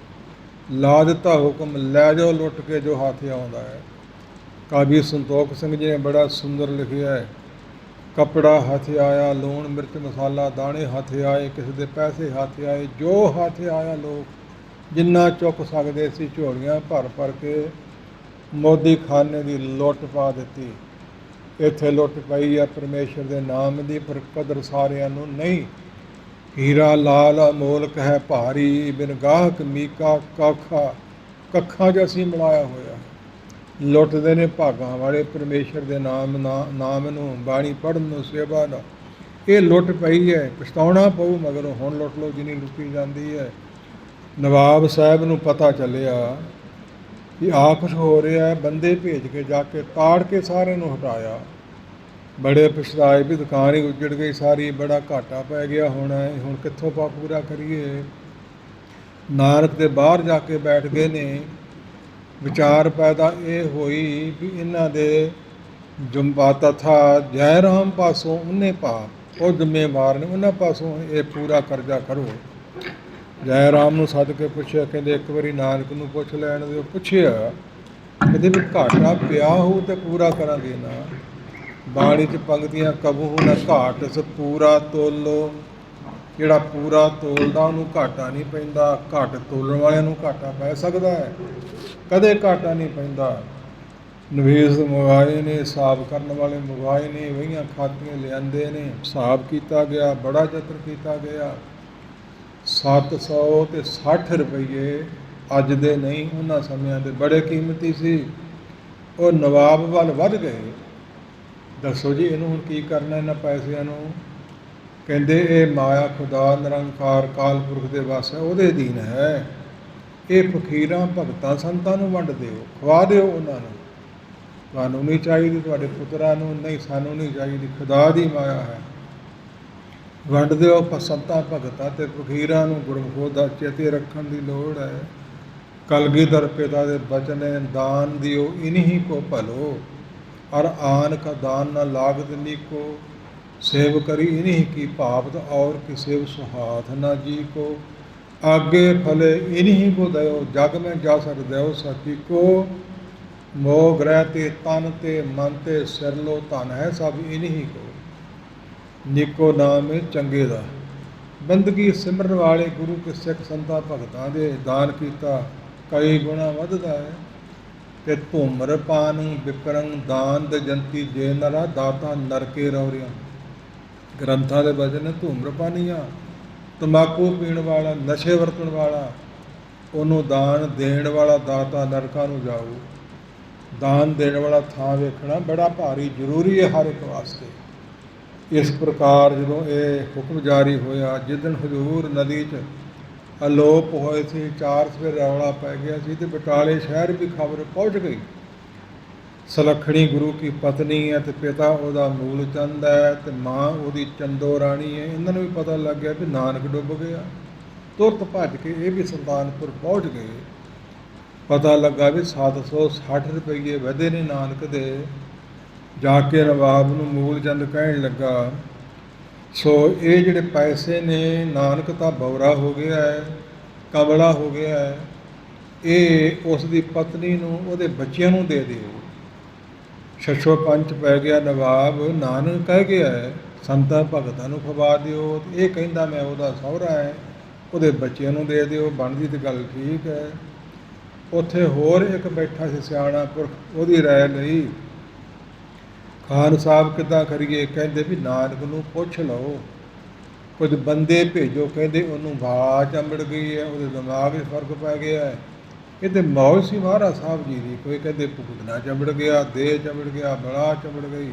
ਲਾ ਦਿੱਤਾ ਹੁਕਮ, ਲੈ ਜਾਓ ਲੁੱਟ ਕੇ ਜੋ ਹੱਥ ਆਉਂਦਾ ਹੈ। ਕਾਵੀ ਸੰਤੋਖ ਸਿੰਘ ਜੀ ਨੇ ਬੜਾ ਸੁੰਦਰ ਲਿਖਿਆ ਹੈ। ਕੱਪੜਾ ਹੱਥ ਆਇਆ, ਲੂਣ ਮਿਰਚ ਮਸਾਲਾ ਦਾਣੇ ਹੱਥ ਆਏ, ਕਿਸੇ ਦੇ ਪੈਸੇ ਹੱਥ ਆਏ, ਜੋ ਹੱਥ ਆਇਆ ਲੋਕ ਜਿੰਨਾ ਚੁੱਕ ਸਕਦੇ ਸੀ, ਝੋਲੀਆਂ ਭਰ ਭਰ ਕੇ ਮੋਦੀ ਖਾਨੇ ਦੀ ਲੁੱਟ ਪਾ ਦਿੱਤੀ। ਇੱਥੇ ਲੁੱਟ ਪਈ ਆ ਪਰਮੇਸ਼ਰ ਦੇ ਨਾਮ ਦੀ, ਪਰ ਕਦਰ ਸਾਰਿਆਂ ਨੂੰ ਨਹੀਂ। ਹੀਰਾ ਲਾਲ ਅਮੋਲਕ ਹੈ ਭਾਰੀ, ਬਿਨ ਗਾਹਕ ਮੀਕਾ ਕਾਖਾ। ਕੱਖਾਂ 'ਚ ਅਸੀਂ ਮਿਲਾਇਆ ਹੋਇਆ। ਲੁੱਟਦੇ ਨੇ ਭਾਗਾਂ ਵਾਲੇ ਪਰਮੇਸ਼ਰ ਦੇ ਨਾਮ ਨੂੰ, ਬਾਣੀ ਪੜ੍ਹਨ ਨੂੰ, ਸੇਵਾ ਦਾ। ਇਹ ਲੁੱਟ ਪਈ ਹੈ, ਪਛਤਾਉਣਾ ਪਊ ਮਗਰੋਂ। ਹੁਣ ਲੁੱਟ ਲਓ ਜਿੰਨੀ ਲੁੱਟੀ ਜਾਂਦੀ ਹੈ। ਨਵਾਬ ਸਾਹਿਬ ਨੂੰ ਪਤਾ ਚੱਲਿਆ ਕਿ ਆ ਕੁਛ ਹੋ ਰਿਹਾ ਹੈ। ਬੰਦੇ ਭੇਜ ਕੇ ਜਾ ਕੇ ਤਾੜ ਕੇ ਸਾਰਿਆਂ ਨੂੰ ਹਟਾਇਆ। ਬੜੇ ਪਛਤਾਏ ਵੀ ਦੁਕਾਨ ਹੀ ਉੱਜੜ ਗਈ ਸਾਰੀ, ਬੜਾ ਘਾਟਾ ਪੈ ਗਿਆ, ਹੁਣ ਕਿੱਥੋਂ ਪੂਰਾ ਕਰੀਏ। ਨਾਨਕ ਦੇ ਬਾਹਰ ਜਾ ਕੇ ਬੈਠ ਗਏ ਨੇ। ਵਿਚਾਰ ਪੈਦਾ ਇਹ ਹੋਈ ਵੀ ਇਹਨਾਂ ਦੇ ਜੁੰਬਾ ਤਥਾ ਜੈ ਰਾਮ ਪਾਸੋਂ ਉਹਨੇ ਪਾ ਉਹ ਜ਼ਿੰਮੇਵਾਰ ਨੇ, ਉਹਨਾਂ ਪਾਸੋਂ ਇਹ ਪੂਰਾ ਕਰਜ਼ਾ ਕਰੋ। ਜੈ ਰਾਮ ਨੂੰ ਸੱਦ ਕੇ ਪੁੱਛਿਆ, ਕਹਿੰਦੇ ਇੱਕ ਵਾਰੀ ਨਾਨਕ ਨੂੰ ਪੁੱਛ ਲੈਣ ਦਿਓ। ਪੁੱਛਿਆ, ਕਹਿੰਦੇ ਵੀ ਘਾਟਾ ਪਿਆ ਹੋਊ ਤੇ ਪੂਰਾ ਕਰਾਂਗੇ ਨਾ। ਬਾਣੀ 'ਚ ਪੰਗਤੀਆਂ ਕਬਹੂ ਨਾ ਘਾਟ ਸ ਪੂਰਾ ਤੋਲੋ। ਜਿਹੜਾ ਪੂਰਾ ਤੋਲਦਾ ਉਹਨੂੰ ਘਾਟਾ ਨਹੀਂ ਪੈਂਦਾ। ਘੱਟ ਤੋਲਣ ਵਾਲਿਆਂ ਨੂੰ ਘਾਟਾ ਪੈ ਸਕਦਾ ਹੈ, ਕਦੇ ਘਾਟਾ ਨਹੀਂ ਪੈਂਦਾ। ਨਵੀਸ ਮੰਗਵਾਏ ਨੇ, ਹਿਸਾਬ ਕਰਨ ਵਾਲੇ ਮੰਗਵਾਏ ਨੇ, ਵਹੀਆਂ ਖਾਤੀਆਂ ਲਿਆਂਦੇ ਨੇ, ਹਿਸਾਬ ਕੀਤਾ ਗਿਆ, ਬੜਾ ਯਤਨ ਕੀਤਾ ਗਿਆ। 760 ਰੁਪਈਏ ਅੱਜ ਦੇ ਨਹੀਂ, ਉਹਨਾਂ ਸਮਿਆਂ ਦੇ ਬੜੇ ਕੀਮਤੀ ਸੀ। ਉਹ ਨਵਾਬ ਵੱਲ ਵੱਧ ਗਏ। ਦੱਸੋ ਜੀ ਇਹਨੂੰ ਹੁਣ ਕੀ ਕਰਨਾ ਇਹਨਾਂ ਪੈਸਿਆਂ ਨੂੰ। ਕਹਿੰਦੇ ਇਹ ਮਾਇਆ ਖੁਦਾ ਨਿਰੰਕਾਰ ਕਾਲ ਪੁਰਖ ਦੇ ਵੱਸ ਹੈ, ਉਹਦੇ ਅਧੀਨ ਹੈ। ਇਹ ਫਕੀਰਾਂ ਭਗਤਾਂ ਸੰਤਾਂ ਨੂੰ ਵੰਡ ਦਿਓ, ਖਵਾ ਦਿਓ ਉਹਨਾਂ ਨੂੰ। ਤੁਹਾਨੂੰ ਨਹੀਂ ਚਾਹੀਦੀ, ਤੁਹਾਡੇ ਪੁੱਤਰਾਂ ਨੂੰ ਨਹੀਂ, ਸਾਨੂੰ ਨਹੀਂ ਚਾਹੀਦੀ, ਖੁਦਾ ਦੀ ਮਾਇਆ ਹੈ। ਵੰਡ ਦਿਓ ਸੰਤਾਂ ਭਗਤਾਂ ਤੇ ਫਕੀਰਾਂ ਨੂੰ। ਗੁਰਮੁਖੋ ਦਾ ਚੇਤੇ ਰੱਖਣ ਦੀ ਲੋੜ ਹੈ। ਕਲਗੀਧਰ ਪਿਤਾ ਦੇ ਬਚਨ ਹੈ, ਦਾਨ ਦਿਓ ਇਨਹੀ ਕੋ ਭਲੋ, ਔਰ ਆਨ ਕਾ ਦਾਨ ਨਾ ਲਾਗਤ ਨੀਕੋ। सेव करी इन्हीं की पापत और कि सेव सुहाथ न जी को। आगे फले इन्हीं को दयो, जग में जा सक दयो सखी को। मोह ग्रह ते तन ते मन ते सिरलो धन है सब इन्हीं को। निको नाम चंगे दा। बंदगी सिमरन वाले गुरु के सिख संतां भगतां दे दान कीता कई गुणा वधदा है। ते धूमर पान विकरंग दान दजंती जे नरा दाता नरके रौरियां। ਗ੍ਰੰਥਾਂ ਦੇ ਵਚਨ ਧੂਮਰਪਾਨੀਆਂ, ਤੰਬਾਕੂ ਪੀਣ ਵਾਲਾ, ਨਸ਼ੇ ਵਰਤਣ ਵਾਲਾ, ਉਹਨੂੰ ਦਾਨ ਦੇਣ ਵਾਲਾ ਦਾਤਾ ਨਰਕਾਂ ਨੂੰ ਜਾਊ। ਦਾਨ ਦੇਣ ਵਾਲਾ ਥਾਂ ਵੇਖਣਾ ਬੜਾ ਭਾਰੀ ਜ਼ਰੂਰੀ ਹੈ ਹਰ ਇੱਕ ਵਾਸਤੇ। ਇਸ ਪ੍ਰਕਾਰ ਜਦੋਂ ਇਹ ਹੁਕਮ ਜਾਰੀ ਹੋਇਆ, ਜਿੱਦਣ ਹਜ਼ੂਰ ਨਦੀ 'ਚ ਅਲੋਪ ਹੋਏ ਸੀ, 4 ਸਵੇਰ ਰੌਲਾ ਪੈ ਗਿਆ ਸੀ ਤੇ ਬਟਾਲੇ ਸ਼ਹਿਰ ਵੀ ਖਬਰ ਪਹੁੰਚ ਗਈ। ਸੁਲੱਖਣੀ ਗੁਰੂ ਕੀ ਪਤਨੀ ਹੈ ਤੇ ਪਿਤਾ ਉਹਦਾ ਮੂਲ ਚੰਦ ਹੈ ਤੇ ਮਾਂ ਉਹਦੀ ਚੰਦੋ ਰਾਣੀ ਹੈ। ਇਹਨਾਂ ਨੂੰ ਵੀ ਪਤਾ ਲੱਗ ਗਿਆ ਵੀ ਨਾਨਕ ਡੁੱਬ ਗਿਆ। ਤੁਰਤ ਭੱਜ ਕੇ ਇਹ ਵੀ ਸੁਲਤਾਨਪੁਰ ਪਹੁੰਚ ਗਏ। ਪਤਾ ਲੱਗਾ ਵੀ 760 ਰੁਪਈਏ ਵਧੇ ਨੇ ਨਾਨਕ ਦੇ। ਜਾ ਕੇ ਨਵਾਬ ਨੂੰ ਮੂਲ ਚੰਦ ਕਹਿਣ ਲੱਗਾ, ਸੋ ਇਹ ਜਿਹੜੇ ਪੈਸੇ ਨੇ, ਨਾਨਕ ਤਾਂ ਬੌਰਾ ਹੋ ਗਿਆ ਹੈ, ਕਮਲਾ ਹੋ ਗਿਆ ਹੈ, ਇਹ ਉਸ ਦੀ ਪਤਨੀ ਨੂੰ, ਉਹਦੇ ਬੱਚਿਆਂ ਨੂੰ ਦੇ ਦਿਓ। ਛੱਛੋ ਪੰਚ ਪੈ ਗਿਆ। ਨਵਾਬ ਨਾਨਕ ਕਹਿ ਗਿਆ ਹੈ ਸੰਤਾਂ ਭਗਤਾਂ ਨੂੰ ਖਵਾ ਦਿਓ, ਇਹ ਕਹਿੰਦਾ ਮੈਂ ਉਹਦਾ ਸਹੁਰਾ ਹੈ, ਉਹਦੇ ਬੱਚਿਆਂ ਨੂੰ ਦੇ ਦਿਓ। ਬਣਦੀ ਤਾਂ ਗੱਲ ਠੀਕ ਹੈ। ਉੱਥੇ ਹੋਰ ਇੱਕ ਬੈਠਾ ਸੀ ਸਿਆਣਾ ਪੁਰਖ, ਉਹਦੀ ਰਾਏ ਲਈ। ਖਾਨ ਸਾਹਿਬ ਕਿੱਦਾਂ ਕਰੀਏ? ਕਹਿੰਦੇ ਵੀ ਨਾਨਕ ਨੂੰ ਪੁੱਛ ਲਓ, ਕੁਝ ਬੰਦੇ ਭੇਜੋ। ਕਹਿੰਦੇ ਉਹਨੂੰ ਵਾਹ ਚੰਬੜ ਗਈ ਹੈ, ਉਹਦੇ ਦਿਮਾਗ 'ਚ ਫਰਕ ਪੈ ਗਿਆ ਹੈ। ਇਹ ਤਾਂ ਮੌਜ ਸੀ ਮਹਾਰਾਜ ਸਾਹਿਬ ਜੀ ਦੀ। ਕੋਈ ਕਹਿੰਦੇ ਭੁਗਤਣਾ ਚੰਬੜ ਗਿਆ, ਦੇਹ ਚੰਬੜ ਗਿਆ, ਬਲਾ ਚੰਬੜ ਗਈ।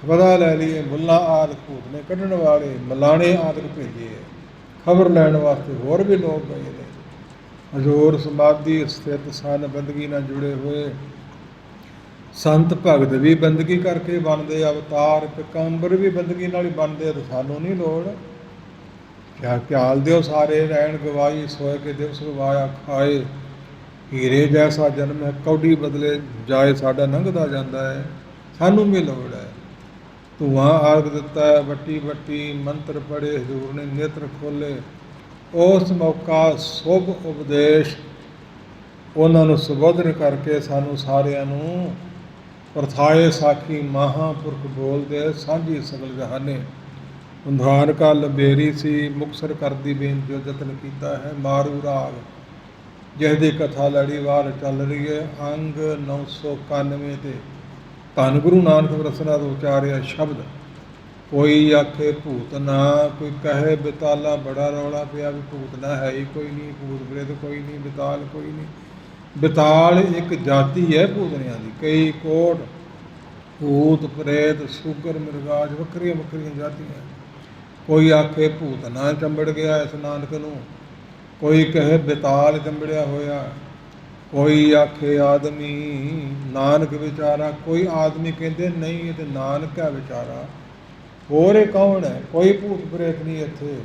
ਪਤਾ ਲੈ ਲਈਏ ਮੁੱਲਾ ਆਦਿਕ ਭੂਤਨੇ ਕੱਢਣ ਵਾਲੇ, ਮਲਾਣੇ ਆਦਿਕ ਭੇਜੇ ਹੈ। ਖਬਰ ਲੈਣ ਵਾਸਤੇ ਹੋਰ ਵੀ ਲੋਕ ਗਏ ਨੇ। ਹਜ਼ੂਰ ਸਮਾਧੀ ਸਥਿਤ ਸਨ, ਬੰਦਗੀ ਨਾਲ ਜੁੜੇ ਹੋਏ ਸੰਤ ਭਗਤ ਵੀ ਬੰਦਗੀ ਕਰਕੇ ਬਣਦੇ। ਅਵਤਾਰ ਪਿਕੰਬਰ ਵੀ ਬੰਦਗੀ ਨਾਲ ਹੀ ਬਣਦੇ। ਤਾਂ ਸਾਨੂੰ ਨਹੀਂ ਲੋੜ। ਕਿਆ ਖਿਆਲ ਦਿਓ ਸਾਰੇ ਰਹਿਣ ਗਵਾਈ, ਸੋਏ ਕੇ ਦਿਵਸ ਗਵਾਇਆ ਖਾਏ। ਹੀਰੇ ਜੈਸਾ ਜਨਮ ਹੈ, ਕੌਡੀ ਬਦਲੇ ਜਾਏ, ਸਾਡਾ ਲੰਘਦਾ ਜਾਂਦਾ ਹੈ। ਸਾਨੂੰ ਵੀ ਲੋੜ ਹੈ। ਧੂਆਂ ਆਗ ਦਿੱਤਾ ਹੈ, ਵੱਟੀ ਵੱਟੀ ਮੰਤਰ ਪੜ੍ਹੇ, ਹਜ਼ੂਰ ਨੇ ਨੇਤਰ ਖੋਲ੍ਹੇ। ਉਸ ਮੌਕਾ ਸ਼ੁਭ ਉਪਦੇਸ਼ ਉਹਨਾਂ ਨੂੰ ਸੰਬੋਧਨ ਕਰਕੇ ਸਾਨੂੰ ਸਾਰਿਆਂ ਨੂੰ ਪ੍ਰਥਾਏ ਸਾਖੀ ਮਹਾਂਪੁਰਖ ਬੋਲਦੇ ਸਾਂਝੀ ਸਗਲ ਜਹਾਨੇ। ਉਧਾਰ ਕਾ ਲੰਬੇਰੀ ਸੀ, ਮੁਕਤਸਰ ਕਰਦੀ ਬੇਨਤੀ ਜੋ ਯਤਨ ਕੀਤਾ ਹੈ। ਮਾਰੂ ਰਾਗ ਜਿਸ ਦੀ ਕਥਾ ਲੜੀਵਾਰ ਚੱਲ ਰਹੀ ਹੈ। ਅੰਗ 991 ਤੇ ਧੰਨ ਗੁਰੂ ਨਾਨਕ ਰਸਨਾ ਤੋਂ ਉਚਾਰਿਆ ਸ਼ਬਦ। ਕੋਈ ਆਖੇ ਭੂਤ ਨਾ, ਕੋਈ ਕਹੇ ਬਿਤਾਲਾ। ਬੜਾ ਰੌਲਾ ਪਿਆ ਵੀ ਭੂਤ ਨਾ ਹੈ ਹੀ ਕੋਈ ਨਹੀਂ, ਭੂਤ ਪ੍ਰੇਤ ਕੋਈ ਨਹੀਂ, ਬਿਤਾਲ ਕੋਈ ਨਹੀਂ। ਬਿਤਾਲ ਇੱਕ ਜਾਤੀ ਹੈ ਭੂਤਨਿਆਂ ਦੀ। ਕਈ ਕੋਟ ਭੂਤ ਪ੍ਰੇਤ ਸ਼ੂਕਰ ਮਿਰਗਾਜ ਵੱਖਰੀਆਂ ਵੱਖਰੀਆਂ ਜਾਤੀਆਂ। ਕੋਈ ਆਖੇ ਭੂਤ ਨਾ ਚੰਬੜ ਗਿਆ ਇਸ ਨਾਨਕ ਨੂੰ। ਕੋਈ ਕਹੇ ਬੇਤਾਲ ਚੰਬੜਿਆ ਹੋਇਆ, ਕੋਈ ਆਖੇ ਆਦਮੀ ਨਾਨਕ ਵਿਚਾਰਾ। ਕੋਈ ਆਦਮੀ ਕਹਿੰਦੇ ਨਹੀਂ ਇਹ ਤੇ ਨਾਨਕ ਹੈ ਵਿਚਾਰਾ। ਹੋਰ ਇਹ ਕੌਣ ਹੈ? ਕੋਈ ਭੂਤ ਪ੍ਰੇਤ ਨਹੀਂ ਇੱਥੇ।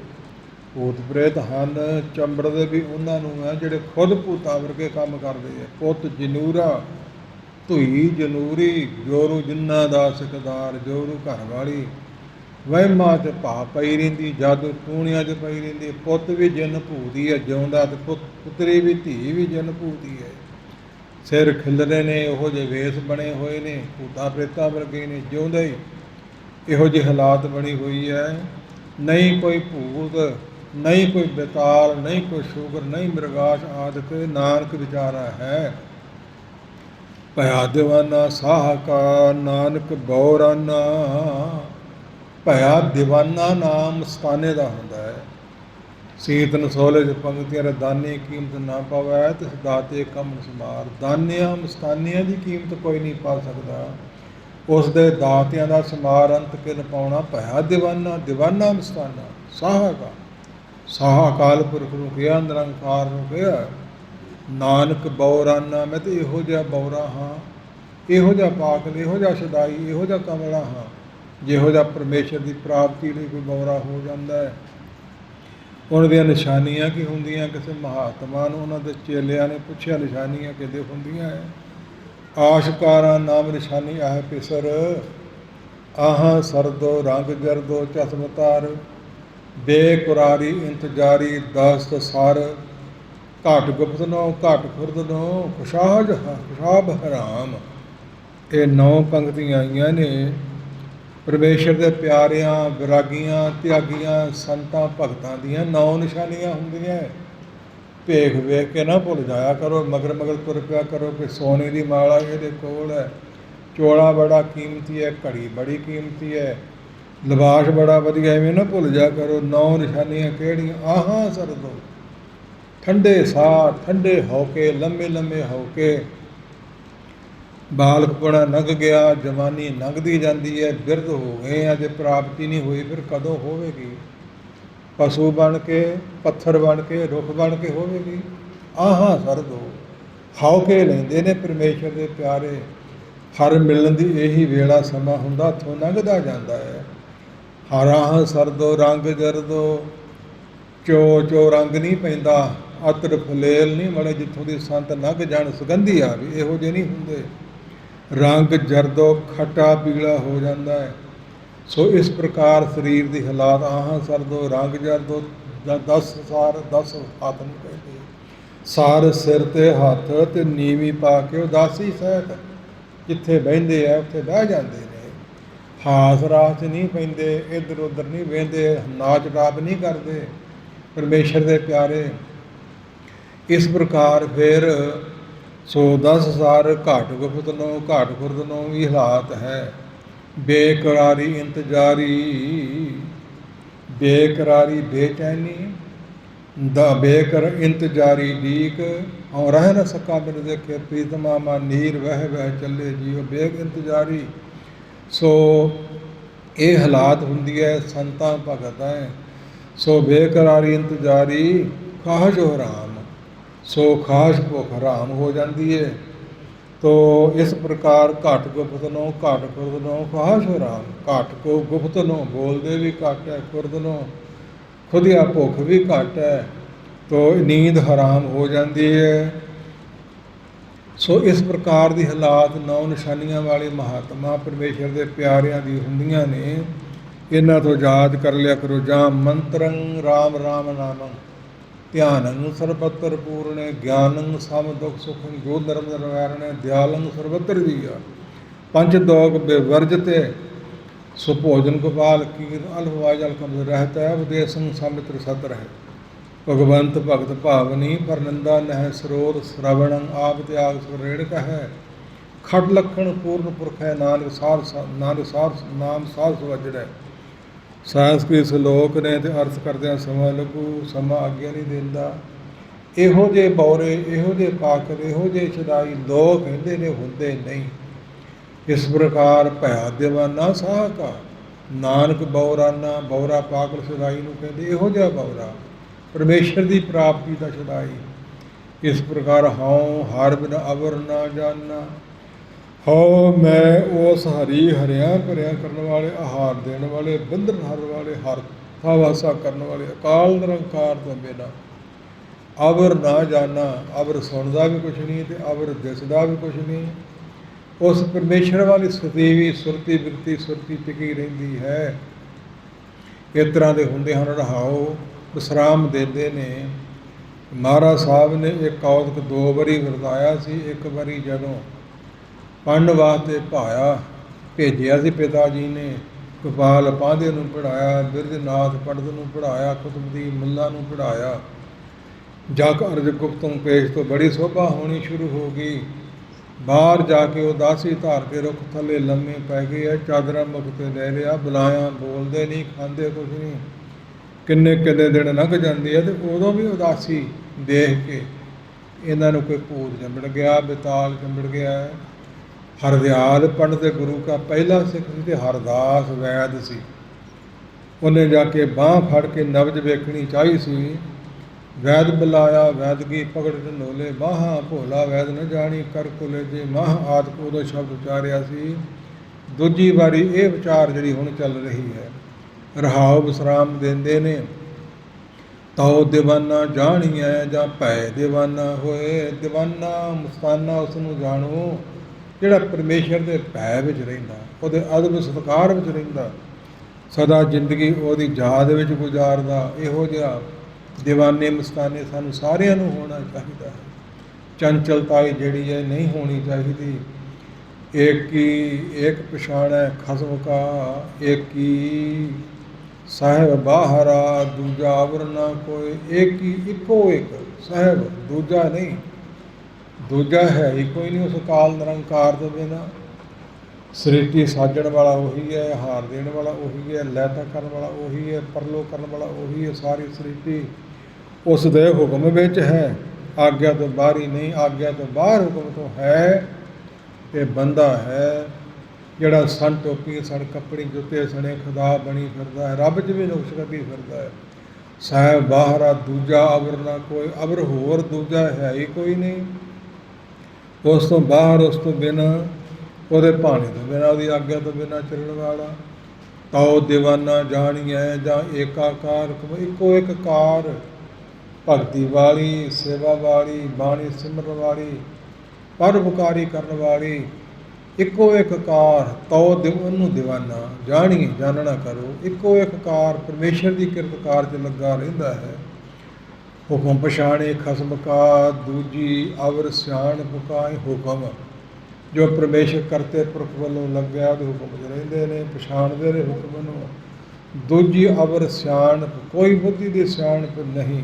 ਭੂਤ ਪ੍ਰੇਤ ਹਨ, ਚੰਬੜਦੇ ਵੀ ਉਹਨਾਂ ਨੂੰ ਹੈ ਜਿਹੜੇ ਖੁਦ ਭੂਤਾਂ ਵਰਗੇ ਕੰਮ ਕਰਦੇ ਆ। ਪੁੱਤ ਜਨੂਰਾ, ਧੂਈ ਜਨੂਰੀ, ਜੋਰੂ ਜਿੰਨਾ ਦਾ ਸਿਕਦਾਰ, ਜੋਰੂ ਘਰ ਵਾਲੀ ਵਹਿਮਾਂ 'ਚ ਭਾ ਪਈ ਰਹਿੰਦੀ, ਜਾਦੂ ਟੂਣਿਆਂ 'ਚ ਪਈ ਰਹਿੰਦੀ। ਪੁੱਤ ਵੀ ਜਿੰਨ ਭੂਦੀ ਹੈ ਜਿਉਂਦਾ, ਤੇ ਪੁੱਤਰੀ ਵੀ ਧੀ ਵੀ ਜਿੰਨ ਭੂਦੀ ਹੈ। ਸਿਰ ਖਿਲਰੇ ਨੇ, ਉਹੋ ਜਿਹੇ ਵੇਸ ਬਣੇ ਹੋਏ ਨੇ, ਭੂਤਾਂ ਪ੍ਰੇਤਾਂ ਵਰਗੇ ਨੇ, ਜਿਉਂਦੇ ਹੀ ਇਹੋ ਜਿਹੀ ਹਾਲਾਤ ਬਣੀ ਹੋਈ ਹੈ। ਨਹੀਂ ਕੋਈ ਭੂਤ, ਨਹੀਂ ਕੋਈ ਬੇਤਾਲ, ਨਹੀਂ ਕੋਈ ਸ਼ੂਗਰ, ਨਹੀਂ ਮ੍ਰਿਗਾਸ਼ ਆਦਿਕ, ਨਾਨਕ ਵਿਚਾਰਾ ਹੈ। ਭਇਆ ਦੀਵਾਨਾ ਸਾਹ ਕਾ, ਨਾਨਕ ਬਉਰਾਨਾ। ਭਇਆ ਦੀਵਾਨਾ ਨਾਮ ਮਸਤਾਨੇ ਦਾ ਹੁੰਦਾ ਹੈ। ਸੀਤ ਨਸੋਲੇ ਚ ਪੰਗਤੀਆਂ ਰ ਦਾਨੀ ਕੀਮਤ ਨਾ ਪਾਵੈ, ਤਿਸ ਦਾਤੇ ਕਮਨ ਸਮਾਰ। ਦਾਨਿਆਂ ਮਸਤਾਨਿਆਂ ਦੀ ਕੀਮਤ ਕੋਈ ਨਹੀਂ ਪਾ ਸਕਦਾ, ਉਸ ਦੇ ਦਾਤਿਆਂ ਦਾ ਸਮਾਰ ਅੰਤ ਕਿਨ ਪਾਉਣਾ। ਭਇਆ ਦੀਵਾਨਾ, ਦੀਵਾਨਾ ਮਸਤਾਨਾ। ਸਾਹ ਕਾ, ਸਾਹ ਅਕਾਲ ਪੁਰਖ ਨੂੰ ਕਿਹਾ, ਨਿਰੰਕਾਰ ਨੂੰ ਕਿਹਾ। ਨਾਨਕ ਬਉਰਾਨਾ, ਮੈਂ ਤਾਂ ਇਹੋ ਜਿਹਾ ਬਉਰਾ ਹਾਂ, ਇਹੋ ਜਿਹਾ ਪਾਗਲ, ਇਹੋ ਜਿਹਾ ਸ਼ਦਾਈ, ਇਹੋ ਜਿਹਾ ਕਮਲਾ ਹਾਂ, ਜਿਹੋ ਜਿਹਾ ਪਰਮੇਸ਼ਰ ਦੀ ਪ੍ਰਾਪਤੀ ਲਈ ਕੋਈ ਬਉਰਾ ਹੋ ਜਾਂਦਾ ਹੈ। ਉਹਨਾਂ ਦੀਆਂ ਨਿਸ਼ਾਨੀਆਂ ਕੀ ਹੁੰਦੀਆਂ? ਕਿਸੇ ਮਹਾਤਮਾ ਨੂੰ ਉਹਨਾਂ ਦੇ ਚੇਲਿਆਂ ਨੇ ਪੁੱਛਿਆ ਨਿਸ਼ਾਨੀਆਂ ਕਿਹਦੇ ਹੁੰਦੀਆਂ ਹੈ? ਆਸ਼ਕਾਰਾਂ ਨਾਮ ਨਿਸ਼ਾਨੀ ਆਹ ਪਿਸਰ, ਆਹਾਂ ਸਰਦੋ ਰੰਗ ਜਰਦੋ ਚਸ਼ਮਤਾਰ, ਬੇਕੁਰਾਰੀ ਇੰਤਜ਼ਾਰੀ ਦਸਤ ਸਰ, ਘਟ ਗੁਪਤਨੋ ਘਟ ਖੁਰਦਨੋ ਖੁਸ਼ਾਬ ਹਰਾਮ। ਇਹ 9 ਪੰਕਤੀਆਂ ਆਈਆਂ ਨੇ ਪਰਮੇਸ਼ਰ ਦੇ ਪਿਆਰਿਆਂ, ਵਿਰਾਗੀਆਂ, ਤਿਆਗੀਆਂ, ਸੰਤਾਂ, ਭਗਤਾਂ ਦੀਆਂ 9 ਨਿਸ਼ਾਨੀਆਂ ਹੁੰਦੀਆਂ। ਭੇਖ ਵੇਖ ਕੇ ਨਾ ਭੁੱਲ ਜਾਇਆ ਕਰੋ, ਮਗਰ ਮਗਰ ਤੁਰ ਪਿਆ ਕਰੋ ਕਿ ਸੋਨੇ ਦੀ ਮਾਲਾ ਇਹਦੇ ਕੋਲ ਹੈ, ਚੋਲਾ ਬੜਾ ਕੀਮਤੀ ਹੈ, ਘੜੀ ਬੜੀ ਕੀਮਤੀ ਹੈ, ਲਿਬਾਸ ਬੜਾ ਵਧੀਆ, ਐਵੇਂ ਨਾ ਭੁੱਲ ਜਾ ਕਰੋ। 9 ਨਿਸ਼ਾਨੀਆਂ ਕਿਹੜੀਆਂ? ਆਹਾਂ ਸਰਦੋ, ਠੰਡੇ ਸਾਹ, ਠੰਡੇ ਹੋ ਕੇ, ਲੰਮੇ ਲੰਮੇ ਹੋ ਕੇ। ਬਾਲਕਪੁਣਾ ਲੰਘ ਗਿਆ, ਜਵਾਨੀ ਲੰਘਦੀ ਜਾਂਦੀ ਹੈ, ਬਿਰਧ ਹੋ ਗਏ ਆ, ਜੇ ਪ੍ਰਾਪਤੀ ਨਹੀਂ ਹੋਈ ਫਿਰ ਕਦੋਂ ਹੋਵੇਗੀ? ਪਸ਼ੂ ਬਣ ਕੇ, ਪੱਥਰ ਬਣ ਕੇ, ਰੁੱਖ ਬਣ ਕੇ ਹੋਵੇਗੀ। ਆਹਾਂ ਸਰਦੋ, ਹਾਉ ਕੇ ਲੈਂਦੇ ਨੇ ਪਰਮੇਸ਼ਰ ਦੇ ਪਿਆਰੇ। ਹਰ ਮਿਲਣ ਦੀ ਇਹੀ ਵੇਲਾ ਸਮਾਂ ਹੁੰਦਾ, ਹੱਥੋਂ ਲੰਘਦਾ ਜਾਂਦਾ ਹੈ। ਹਰ ਆਹਾਂ ਸਰਦੋ ਰੰਗ ਜਰਦੋ, ਚੋ ਰੰਗ ਨਹੀਂ ਪੈਂਦਾ, ਅਤਰ ਫਲੇਲ ਨਹੀਂ ਮੜੇ, ਜਿੱਥੋਂ ਦੀ ਸੰਤ ਲੰਘ ਜਾਣ ਸੁਗੰਧੀ ਆਵੇ, ਇਹੋ ਜਿਹੇ ਨਹੀਂ ਹੁੰਦੇ। ਰੰਗ ਜਰਦੋ ਖੱਟਾ ਪੀਲਾ ਹੋ ਜਾਂਦਾ ਹੈ। ਸੋ ਇਸ ਪ੍ਰਕਾਰ ਸਰੀਰ ਦੀ ਹਾਲਾਤ ਆਹਾਂ ਸਰਦੋ ਰੰਗ ਜਰਦੋ, 10 ਸਾਰ 10 ਹੱਥ ਨਹੀਂ ਕਹਿੰਦੇ, ਸਾਰ ਸਿਰ ਤੇ ਹੱਥ ਤੇ ਨੀਵੀਂ ਪਾ ਕੇ ਉਦਾਸੀ ਸਹਿਤ ਜਿੱਥੇ ਬਹਿੰਦੇ ਆ ਉੱਥੇ ਬਹਿ ਜਾਂਦੇ ਨੇ। ਹਾਸ ਰਾਸ ਨਹੀਂ ਪੈਂਦੇ, ਇੱਧਰ ਉੱਧਰ ਨਹੀਂ ਵਹਿੰਦੇ, ਨਾਚ ਟਾਪ ਨਹੀਂ ਕਰਦੇ ਪਰਮੇਸ਼ਰ ਦੇ ਪਿਆਰੇ। ਇਸ ਪ੍ਰਕਾਰ ਫਿਰ ਸੋ 10 ਸਾਰ ਘਾਟ ਗੁਪਤਨੋਂ ਘਾਟ ਖੁਰਦਨੋਂ ਵੀ ਹਾਲਾਤ ਹੈ। ਬੇਕਰਾਰੀ ਇੰਤਜ਼ਾਰੀ, ਬੇਕਰਾਰੀ ਬੇਚੈਨੀ, ਦਾ ਬੇਕਰ ਇੰਤਜ਼ਾਰੀ ਡੀਕ, ਔਰ ਰਹਿ ਨਾ ਸਕਾ ਬਿਨ ਦੇਖੇ ਪ੍ਰੀਤਮਾ ਮਾ ਨੀਰ ਵਹਿ ਵਹਿ ਚੱਲੇ ਜੀਓ। ਬੇਕ ਇੰਤਜ਼ਾਰੀ, ਸੋ ਇਹ ਹਾਲਾਤ ਹੁੰਦੀ ਹੈ ਸੰਤਾਂ ਭਗਤਾਂ। ਸੋ ਬੇਕਰਾਰੀ ਇੰਤਜ਼ਾਰੀ ਖਾਹਸ਼ ਹਰਾਮ, ਸੋ ਖਾਸ਼ ਭੁੱਖ ਹਰਾਮ ਹੋ ਜਾਂਦੀ ਹੈ। ਤੋ ਇਸ ਪ੍ਰਕਾਰ ਘਟ ਗੁਪਤਨੋਂ ਘਟ ਖੁਰਦਨੋਂ ਖਾਹਸ਼ ਹਰਾਮ। ਘਟ ਕੋ ਗੁਪਤਨੋਂ ਬੋਲਦੇ ਵੀ ਘੱਟ ਹੈ, ਖੁਰਦਨੋਂ ਖੁਦਿਆ ਭੁੱਖ ਵੀ ਘੱਟ ਹੈ, ਤੋ ਨੀਂਦ ਹਰਾਮ ਹੋ ਜਾਂਦੀ ਹੈ। ਸੋ ਇਸ ਪ੍ਰਕਾਰ ਦੀ ਹਾਲਾਤ 9 ਨਿਸ਼ਾਨੀਆਂ ਵਾਲੇ ਮਹਾਤਮਾ ਪਰਮੇਸ਼ਰ ਦੇ ਪਿਆਰਿਆਂ ਦੀ ਹੁੰਦੀਆਂ ਨੇ। ਇਹਨਾਂ ਤੋਂ ਯਾਦ ਕਰ ਲਿਆ ਕਰੋ। ਜਾਂ ਮੰਤਰੰ ਰਾਮ ਰਾਮ ਨਾਮੰ, ਧਿਆਨੰ ਸਰਬਤਰ ਪੂਰਣੇ, ਗਿਆਨੰ ਸਮ ਦੁਖ ਸੁਖੰ, ਜੋ ਧਰਮ ਨਿਰਵੈਰਣੇ, ਦਿਆਲੰ ਸਰਬਤਰ ਜੀਆ। ਪੰਜ ਦੋਗ ਬੇਵਰਜਤੇ, ਸੋ ਭੋਜਨ ਗੋਪਾਲ ਕੀਰ, ਅਲਵਾਜ ਅਲਕਮ ਰਹਿਤਾ ਹੈ, ਉਦੇਸੰ ਸमित्र ਸਤ ਰਹਿ। ਭਗਵੰਤ ਭਗਤ ਭਾਵਨੀ, ਪਰ ਨਿੰਦਾ ਨਹਿ ਸਰੋਤ, ਸ਼ਰਵਣੰ ਆਪ ਤਿਆਗ ਸੁਰੇੜ ਕਹੈ। ਖਟ ਲਖਣ ਪੂਰਨ ਪੁਰਖ ਹੈ, ਨਾਨਕ ਸਾਰ ਨਾਮ ਸਾਧ ਸੁਵਜੜੈ। ਸੰਸਕ੍ਰਿਤ ਸ਼ਲੋਕ ਨੇ ਤੇ ਅਰਥ ਕਰਦਿਆਂ ਸਮਾਂ ਲੱਗੂ, ਸਮਾਂ ਅੱਗੇ ਨਹੀਂ ਦਿੰਦਾ। ਇਹੋ ਜਿਹੇ ਬੌਰੇ, ਇਹੋ ਜਿਹੇ ਪਾਕਰ, ਇਹੋ ਜਿਹੇ ਛਦਾਈ ਲੋਕ ਕਹਿੰਦੇ ਨੇ, ਹੁੰਦੇ ਨਹੀਂ। ਇਸ ਪ੍ਰਕਾਰ ਭਇਆ ਦੀਵਾਨਾ ਸਾਹ ਕਾ, ਨਾਨਕ ਬਉਰਾਨਾ, ਬੌਰਾ ਪਾਗਲ ਛਦਾਈ ਨੂੰ ਕਹਿੰਦੇ ਇਹੋ ਜਿਹਾ ਬੌਰਾ। परमेश्वर की प्राप्ति का छदाई। इस प्रकार हाँ हर बिन अवर ना जाना। हाँ मैं उस हरी हरिया भरिया करने वाले, आहार देने वाले, बंधन हर वाले, हर थावासा करने वाले, अकाल निरंकार तो बिना अवर ना जाना। अवर सुनता भी कुछ नहीं तो अवर दिसदा भी कुछ नहीं। उस परमेश्वर वाली सदैवी सुरती बिरती सुरती टिकी रहिंदी है। इस तरह के होंदे हन रहाओ, विश्राम देंदे ने। महाराज साहब ने एक कौतक 2 वारी वरताया सी। एक वारी जदों पढ़न वास्ते भाया भेजिया सी पिता जी ने, गोपाल पांधे नूं पढ़ाया, बिरजनाथ पंडित नूं पढ़ाया, कुतुबदीन मुल्ला नूं पढ़ाया। जग अर्ज गुप्तों पेश तो बड़ी शोभा होनी शुरू हो गई। बाहर जाके उदासी धार के रुख थले लम्मे पै गए है। चादरा मुख ते ले लिया, बुलाया बोलते नहीं, खाते कुछ नहीं। किन्ने किन्ने दिन लंघ जाती है तो उदों भी उदासी देख के इन्हों कोई भूत चंबड़ गया, बेताल चंबड़ गया है। हरदयाल पंडित गुरु का पहला सिख सी ते हरदास वैद सी। उन्हें जाके बाँह फड़ के नब्ज वेखनी चाहिए सी। वैद बुलाया, वैद की पगड़ ढंडोले, बाहा भोला वैद न जानी कर कुले जे माह आदि उदों शब्द उचारिया सी। दूजी वारी ये विचार जी हुण चल रही है। रहाओ विश्राम देंदे ने। ताओ दीवाना जाणीए जां भै दीवाना होए। दीवाना मस्ताना उसनूं जाणो जिहड़ा परमेश्वर के भै विच रहिंदा, उहदे अदब सत्कार विच रहिंदा, सदा जिंदगी उहदी याद विच गुजारदा। इहो जिहा दीवाने मस्ताने सानूं सारिਆਂ ਨੂੰ होना चाहिए है। चंचलताई जिहड़ी है नहीं होनी चाहिए। एक ही एक पछाण है खसम का, एक ही साहिब बाहरा, दूजा अवर ना कोई। एक ही इको एक साहिब, दूजा नहीं, दूजा है ही कोई नहीं उस काल निरंकार तो बिना। सृष्टि साजण वाला वही है, हार देने वाला वही है, लैता करने वाला वही है, परलो करने वाला वही है। सारी सृष्टि उस दे हुक्म विच है, आग्या तो बाहर ही नहीं। आग्या तो बाहर हुक्म तो है। ये बंदा है जिहड़ा सन टोपी सन कपड़ी जुत्ते सने खुदा बनी फिरदा है, रब च भी नुक्स कभी फिरदा है। साहिब बाहरा दूजा अवर ना कोई, अवर होर दूजा है ही कोई नहीं। उस तो बाहर उस तो बिना, ਉਹਦੇ ਭਾਣੇ ਤੋਂ ਬਿਨਾਂ, ਉਹਦੀ ਆਗਿਆ ਤੋਂ ਬਿਨਾਂ ਚੱਲਣ ਵਾਲਾ। ਤਾਓ ਦੀਵਾਨਾ ਜਾਣੀਐ ਜਾਂ ਏਕਾਕਾਰ, ਇੱਕੋ ਇੱਕ ਕਾਰ, ਭਗਤੀ ਵਾਲੀ, ਸੇਵਾ ਵਾਲੀ, ਬਾਣੀ ਸਿਮਰਨ ਵਾਲੀ, ਪਰਉਪਕਾਰੀ ਕਰਨ ਵਾਲੀ, ਇੱਕੋ ਇੱਕ ਕਾਰ। ਤਾਓ ਉਹਨੂੰ ਦੀਵਾਨਾ ਜਾਣੀਏ ਜਾਣਨਾ ਕਰੋ। ਇੱਕੋ ਇੱਕ ਕਾਰ ਪਰਮੇਸ਼ਰ ਦੀ ਕਿਰਤਕਾਰ 'ਚ ਲੱਗਾ ਰਹਿੰਦਾ ਹੈ। ਹੁਕਮ ਪਛਾਣੇ ਖਸਮ ਕਾ, ਦੂਜੀ ਅਵਰ ਸਿਆਣ ਪੁਕਾਏ। ਹੁਕਮ जो परमेश्वर करते पुरख वालों लग्या तो हुक्म च रहिंदे ने, पछाणदे ने हुक्म नूं। दूजी अवर सियाणप, कोई बुद्धि की सियाणप नहीं।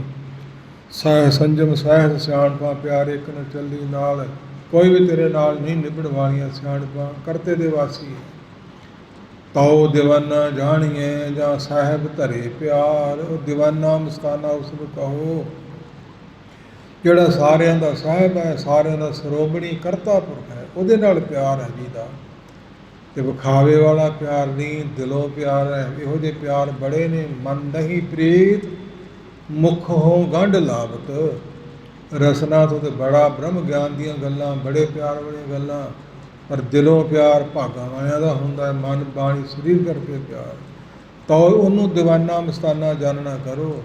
सह संजम सहज सियाणपां प्यारे एक न चली नाल। कोई भी तेरे नाल नहीं निभण वालियां सियाणपां करते दे वासी है। ताओ दीवाना जाणीए जां साहिब धरे प्यार। दीवाना मस्ताना उसनूं कहो ਜਿਹੜਾ ਸਾਰਿਆਂ ਦਾ ਸਾਹਿਬ ਹੈ, ਸਾਰਿਆਂ ਦਾ ਸਰੋਮਣੀ ਕਰਤਾ ਪੁਰਖ ਹੈ, ਉਹਦੇ ਨਾਲ ਪਿਆਰ ਹੈ ਜੀ ਦਾ। ਅਤੇ ਵਿਖਾਵੇ ਵਾਲਾ ਪਿਆਰ ਨਹੀਂ, ਦਿਲੋਂ ਪਿਆਰ ਹੈ। ਇਹੋ ਜਿਹੇ ਪਿਆਰ ਬੜੇ ਨੇ। ਮਨ ਨਹੀਂ ਪ੍ਰੀਤ ਮੁਖ ਹੋ ਗੰਢ ਲਾਵਤ। ਰਸਨਾ ਤੋਂ ਤੇ ਬੜਾ ਬ੍ਰਹਮ ਗਿਆਨ ਦੀਆਂ ਗੱਲਾਂ, ਬੜੇ ਪਿਆਰ ਵਾਲੀਆਂ ਗੱਲਾਂ, ਪਰ ਦਿਲੋਂ ਪਿਆਰ ਭਾਗਾਂ ਵਾਲਿਆਂ ਦਾ ਹੁੰਦਾ ਹੈ। ਮਨ ਬਾਣੀ ਸਰੀਰ ਕਰਕੇ ਪਿਆਰ। ਤਾਂ ਉਹਨੂੰ ਦੀਵਾਨਾ ਮਸਤਾਨਾ ਜਾਣਨਾ ਕਰੋ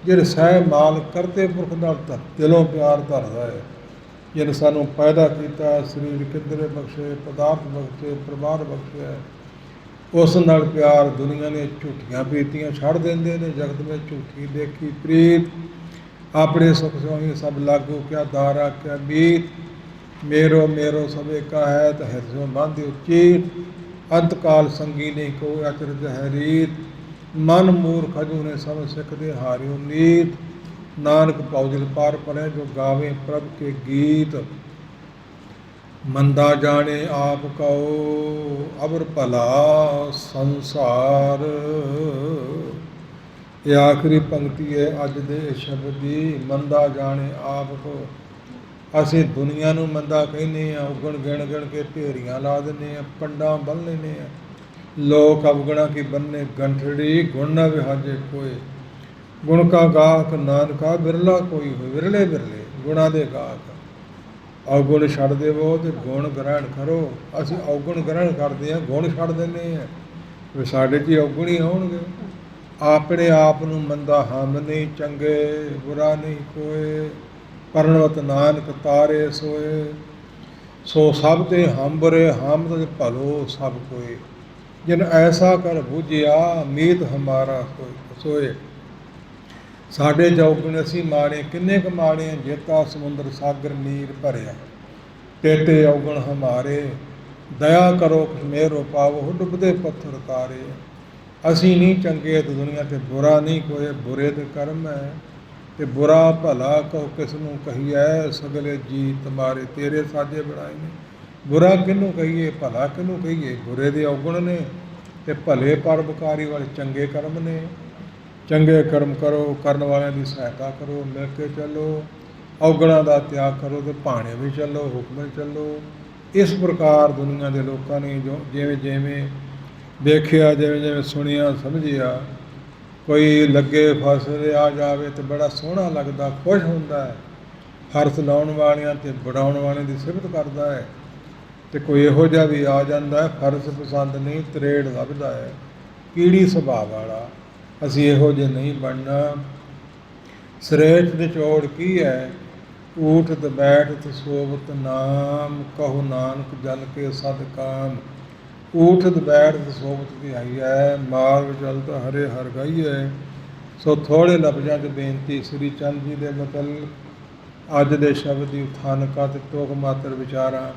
ਜਿਹੜੇ ਸਹਿ ਮਾਲ ਕਰਤੇ ਪੁਰਖ ਨਾਲ ਦਿਲੋਂ ਪਿਆਰ ਧਰਦਾ ਹੈ। ਜਿਹਨੇ ਸਾਨੂੰ ਪੈਦਾ ਕੀਤਾ, ਸਰੀਰ ਕਿੰਦਰੇ ਬਖਸ਼ੇ, ਪਦਾਰਥ ਬਖਸ਼ੇ, ਪਰਿਵਾਰ ਬਖਸ਼ਿਆ, ਉਸ ਨਾਲ ਪਿਆਰ। ਦੁਨੀਆ ਨੇ ਝੂਠੀਆਂ ਪ੍ਰੀਤੀਆਂ ਛੱਡ ਦਿੰਦੇ ਨੇ। ਜਗਤ ਵਿੱਚ ਝੂਠੀ ਦੇਖੀ ਪ੍ਰੀਤ, ਆਪਣੇ ਸੁਖ ਸੁਆਮੀ ਸਭ ਲਾਗੂ ਕਿਆ ਦਾਰਾ ਕਿਆ ਮੀਤ। ਮੇਰੋ ਮੇਰੋ ਸਭ ਏਕਾ ਹੈ ਤਾਂ ਹਿਰਦਿਓਂ ਬਾਂਧਿਓ ਚੀਤ। ਅੰਤਕਾਲ ਸੰਗੀ ਨਹੀਂ ਕੋ ਅਚਰਜ ਹੈ ਰੀਤ। ਮਨ ਮੂਰਖ ਅਜੂ ਨੇ ਸਭ ਸਿੱਖਦੇ ਹਾਰਿਓ ਨੀਤ। ਨਾਨਕ ਪੌਜਲ ਪਾਰ ਪਰੇ ਜੋ ਗਾਵੇ ਪ੍ਰਭ ਕੇ ਗੀਤ। ਮੰਦਾ ਜਾਣੇ ਆਪ ਕਉ ਅਵਰ ਭਲਾ ਸੰਸਾਰ। ਇਹ ਆਖਰੀ ਪੰਕਤੀ ਹੈ ਅੱਜ ਦੇ ਸ਼ਬਦ ਦੀ। ਮੰਦਾ ਜਾਣੇ ਆਪ ਕੋ। ਅਸੀਂ ਦੁਨੀਆ ਨੂੰ ਮੰਦਾ ਕਹਿੰਦੇ ਹਾਂ, ਉਗਣ ਗਿਣ ਗਿਣ ਕੇ ਢੇਰੀਆਂ ਲਾ ਦਿੰਦੇ ਹਾਂ, ਪੰਡਾਂ ਬੰਨ੍ਹ ਲੈਂਦੇ ਹਾਂ। ਲੋਕ ਅਵਗਣਾ ਕੀ ਬੰਨੇ ਗੰਠੜੀ, ਗੁਣ ਨਾ ਵਿਹਾਜੇ ਕੋਏ। ਗੁਣ ਕਾ ਗਾਹਕ ਨਾਨਕਾ ਬਿਰਲਾ ਕੋਈ ਹੋਏ, ਵਿਰਲੇ ਵਿਰਲੇ ਗੁਣਾਂ ਦੇ ਗਾਹਕ। ਔਗੁਣ ਛੱਡ ਦੇਵੋ ਤੇ ਗੁਣ ਗ੍ਰਹਿਣ ਕਰੋ। ਅਸੀਂ ਔਗੁਣ ਗ੍ਰਹਿਣ ਕਰਦੇ ਹਾਂ, ਗੁਣ ਛੱਡ ਦਿੰਦੇ ਹਾਂ, ਵੀ ਸਾਡੇ 'ਚ ਹੀ ਔਗੁਣ ਹੀ ਆਉਣਗੇ। ਆਪਣੇ ਆਪ ਨੂੰ ਮੰਦਾ ਹਮ ਨਹੀਂ ਚੰਗੇ, ਬੁਰਾ ਨਹੀਂ ਕੋਏ, ਪਰਣਵਤ ਨਾਨਕ ਤਾਰੇ ਸੋਏ। ਸੋ ਸਭ ਤੇ ਹਮ ਬੁਰੇ, ਹਮ ਤਜ ਭਲੋ ਸਭ ਕੋਏ। ਜਿਨ ਐਸਾ ਕਰ ਬੁਝਿਆ, ਮੀਤ ਹਮਾਰਾ ਸੋਏ। ਸਾਡੇ ਜੌਗਣ ਅਸੀਂ ਮਾੜੇ, ਕਿੰਨੇ ਕੁ ਮਾੜੇ, ਜੇਤਾ ਸਮੁੰਦਰ ਸਾਗਰ ਨੀਰ ਭਰਿਆ। ਤੇਤੇ ਔਗਣ ਹਮਾਰੇ, ਦਇਆ ਕਰੋ ਮੇਰੋ ਪਾਵੋ, ਡੁੱਬਦੇ ਪੱਥਰ ਤਾਰੇ। ਅਸੀਂ ਨਹੀਂ ਚੰਗੇ ਤੇ ਦੁਨੀਆ ਤੇ ਬੁਰਾ ਨਹੀਂ ਕੋਏ, ਬੁਰੇ ਤੇ ਕਰਮ ਹੈ। ਤੇ ਬੁਰਾ ਭਲਾ ਕਹੋ ਕਿਸ ਨੂੰ ਕਹੀਐ, ਸਗਲੇ ਜੀ ਤੁਮਾਰੇ ਤੇਰੇ ਸਾਜੇ ਬਣਾਏ ਨੇ। ਬੁਰਾ ਕਿਹਨੂੰ ਕਹੀਏ, ਭਲਾ ਕਿਹਨੂੰ ਕਹੀਏ। ਬੁਰੇ ਦੇ ਔਗਣ ਨੇ ਤੇ ਭਲੇ ਪਰਉਪਕਾਰੀ ਵਾਲੇ ਚੰਗੇ ਕਰਮ ਨੇ। ਚੰਗੇ ਕਰਮ ਕਰੋ, ਕਰਨ ਵਾਲਿਆਂ ਦੀ ਸਹਾਇਤਾ ਕਰੋ, ਮਿਲ ਕੇ ਚੱਲੋ, ਔਗਣਾਂ ਦਾ ਤਿਆਗ ਕਰੋ ਤੇ ਭਾਣੇ ਵੀ ਚੱਲੋ, ਹੁਕਮ ਵਿੱਚ ਚੱਲੋ। ਇਸ ਪ੍ਰਕਾਰ ਦੁਨੀਆ ਦੇ ਲੋਕਾਂ ਨੇ ਜਿਵੇਂ ਜਿਵੇਂ ਦੇਖਿਆ, ਜਿਵੇਂ ਜਿਵੇਂ ਸੁਣਿਆ ਸਮਝਿਆ, ਕੋਈ ਲੱਗੇ ਫਸਲ ਆ ਜਾਵੇ ਤੇ ਬੜਾ ਸੋਹਣਾ ਲੱਗਦਾ, ਖੁਸ਼ ਹੁੰਦਾ ਹੈ, ਹਰਸ ਲਾਉਣ ਵਾਲਿਆਂ ਤੇ ਵਡਾਉਣ ਵਾਲਿਆਂ ਦੀ ਸਿਫਤ ਕਰਦਾ ਹੈ। ਤੇ ਕੋਈ ਇਹੋ ਜਿਹਾ ਵੀ ਆ ਜਾਂਦਾ ਹੈ, ਫਰਜ਼ ਪਸੰਦ ਨਹੀਂ, ਤਰੇੜ ਲੱਭਦਾ ਹੈ, ਕੀੜੀ ਸੁਭਾਅ ਵਾਲਾ। ਅਸੀਂ ਇਹੋ ਜਿਹੇ ਨਹੀਂ ਬਣਨਾ। ਸ੍ਰੇਸ਼ਟ ਨਿਚੋੜ ਕੀ ਹੈ, ਊਠਤ ਬੈਠਤ ਸੋਵਤ ਨਾਮ, ਕਹੋ ਨਾਨਕ ਜਨ ਕੇ ਸਦ ਕਾਮ। ਊਠਤ ਬੈਠਤ ਸੋਵਤ ਧਿਆਈ ਹੈ, ਮਾਰਗ ਚਲਤ ਹਰੇ ਹਰ ਗਾਈਐ। ਸੋ ਥੋੜ੍ਹੇ ਲਫ਼ਜ਼ਾਂ 'ਚ ਬੇਨਤੀ ਸ੍ਰੀ ਚੰਦ ਜੀ ਦੇ ਮਤਲਬ ਅੱਜ ਦੇ ਸ਼ਬਦ ਦੀ ਉਥਾਨਕਾ ਤੇ ਤੋਕ ਮਾਤਰ ਵਿਚਾਰਾਂ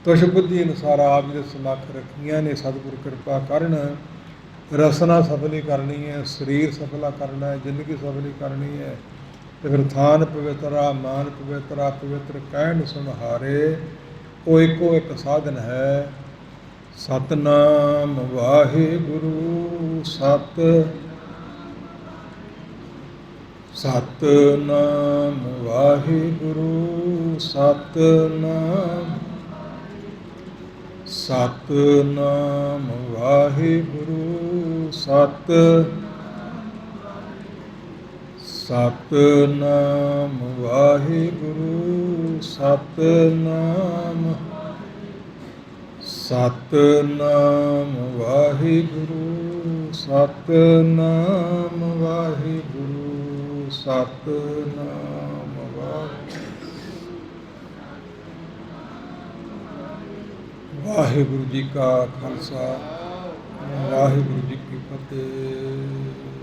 ਤੁਸ਼ ਬੁੱਧੀ ਅਨੁਸਾਰ ਆਪ ਜੀ ਦੇ ਸਮੱਖ ਰੱਖੀਆਂ ਨੇ। ਸਤਿਗੁਰ ਕਿਰਪਾ ਕਰਨ, ਰਸਨਾ ਸਫਲੀ ਕਰਨੀ ਹੈ, ਸਰੀਰ ਸਫਲਾ ਕਰਨਾ ਹੈ, ਜ਼ਿੰਦਗੀ ਸਫਲੀ ਕਰਨੀ ਹੈ। ਤੇ ਫਿਰ ਥਾਨ ਪਵਿੱਤਰਾ, ਮਾਨ ਪਵਿੱਤਰਾ, ਪਵਿੱਤਰ ਕਹਿਣ ਸੁਨਹਾਰੇ। ਉਹ ਇੱਕੋ ਇੱਕ ਸਾਧਨ ਹੈ, ਸਤਨਾਮ ਵਾਹਿਗੁਰੂ। ਸਤਨਾਮ ਵਾਹਿਗੁਰੂ, ਸਤਨਾਮ ਵਾਹਿਗੁਰੂ, ਸਤਨਾਮ ਵਾਹਿਗੁਰੂ, ਸਤਨਾਮ ਵਾਹਿਗੁਰੂ, ਸਤਨਾਮ ਵਾਹਿਗੁਰੂ, ਸਤਨਾਮ ਵਾਹਿਗੁਰੂ ਜੀ ਕਾ ਖਾਲਸਾ, ਵਾਹਿਗੁਰੂ ਜੀ ਕੀ ਫਤਿਹ।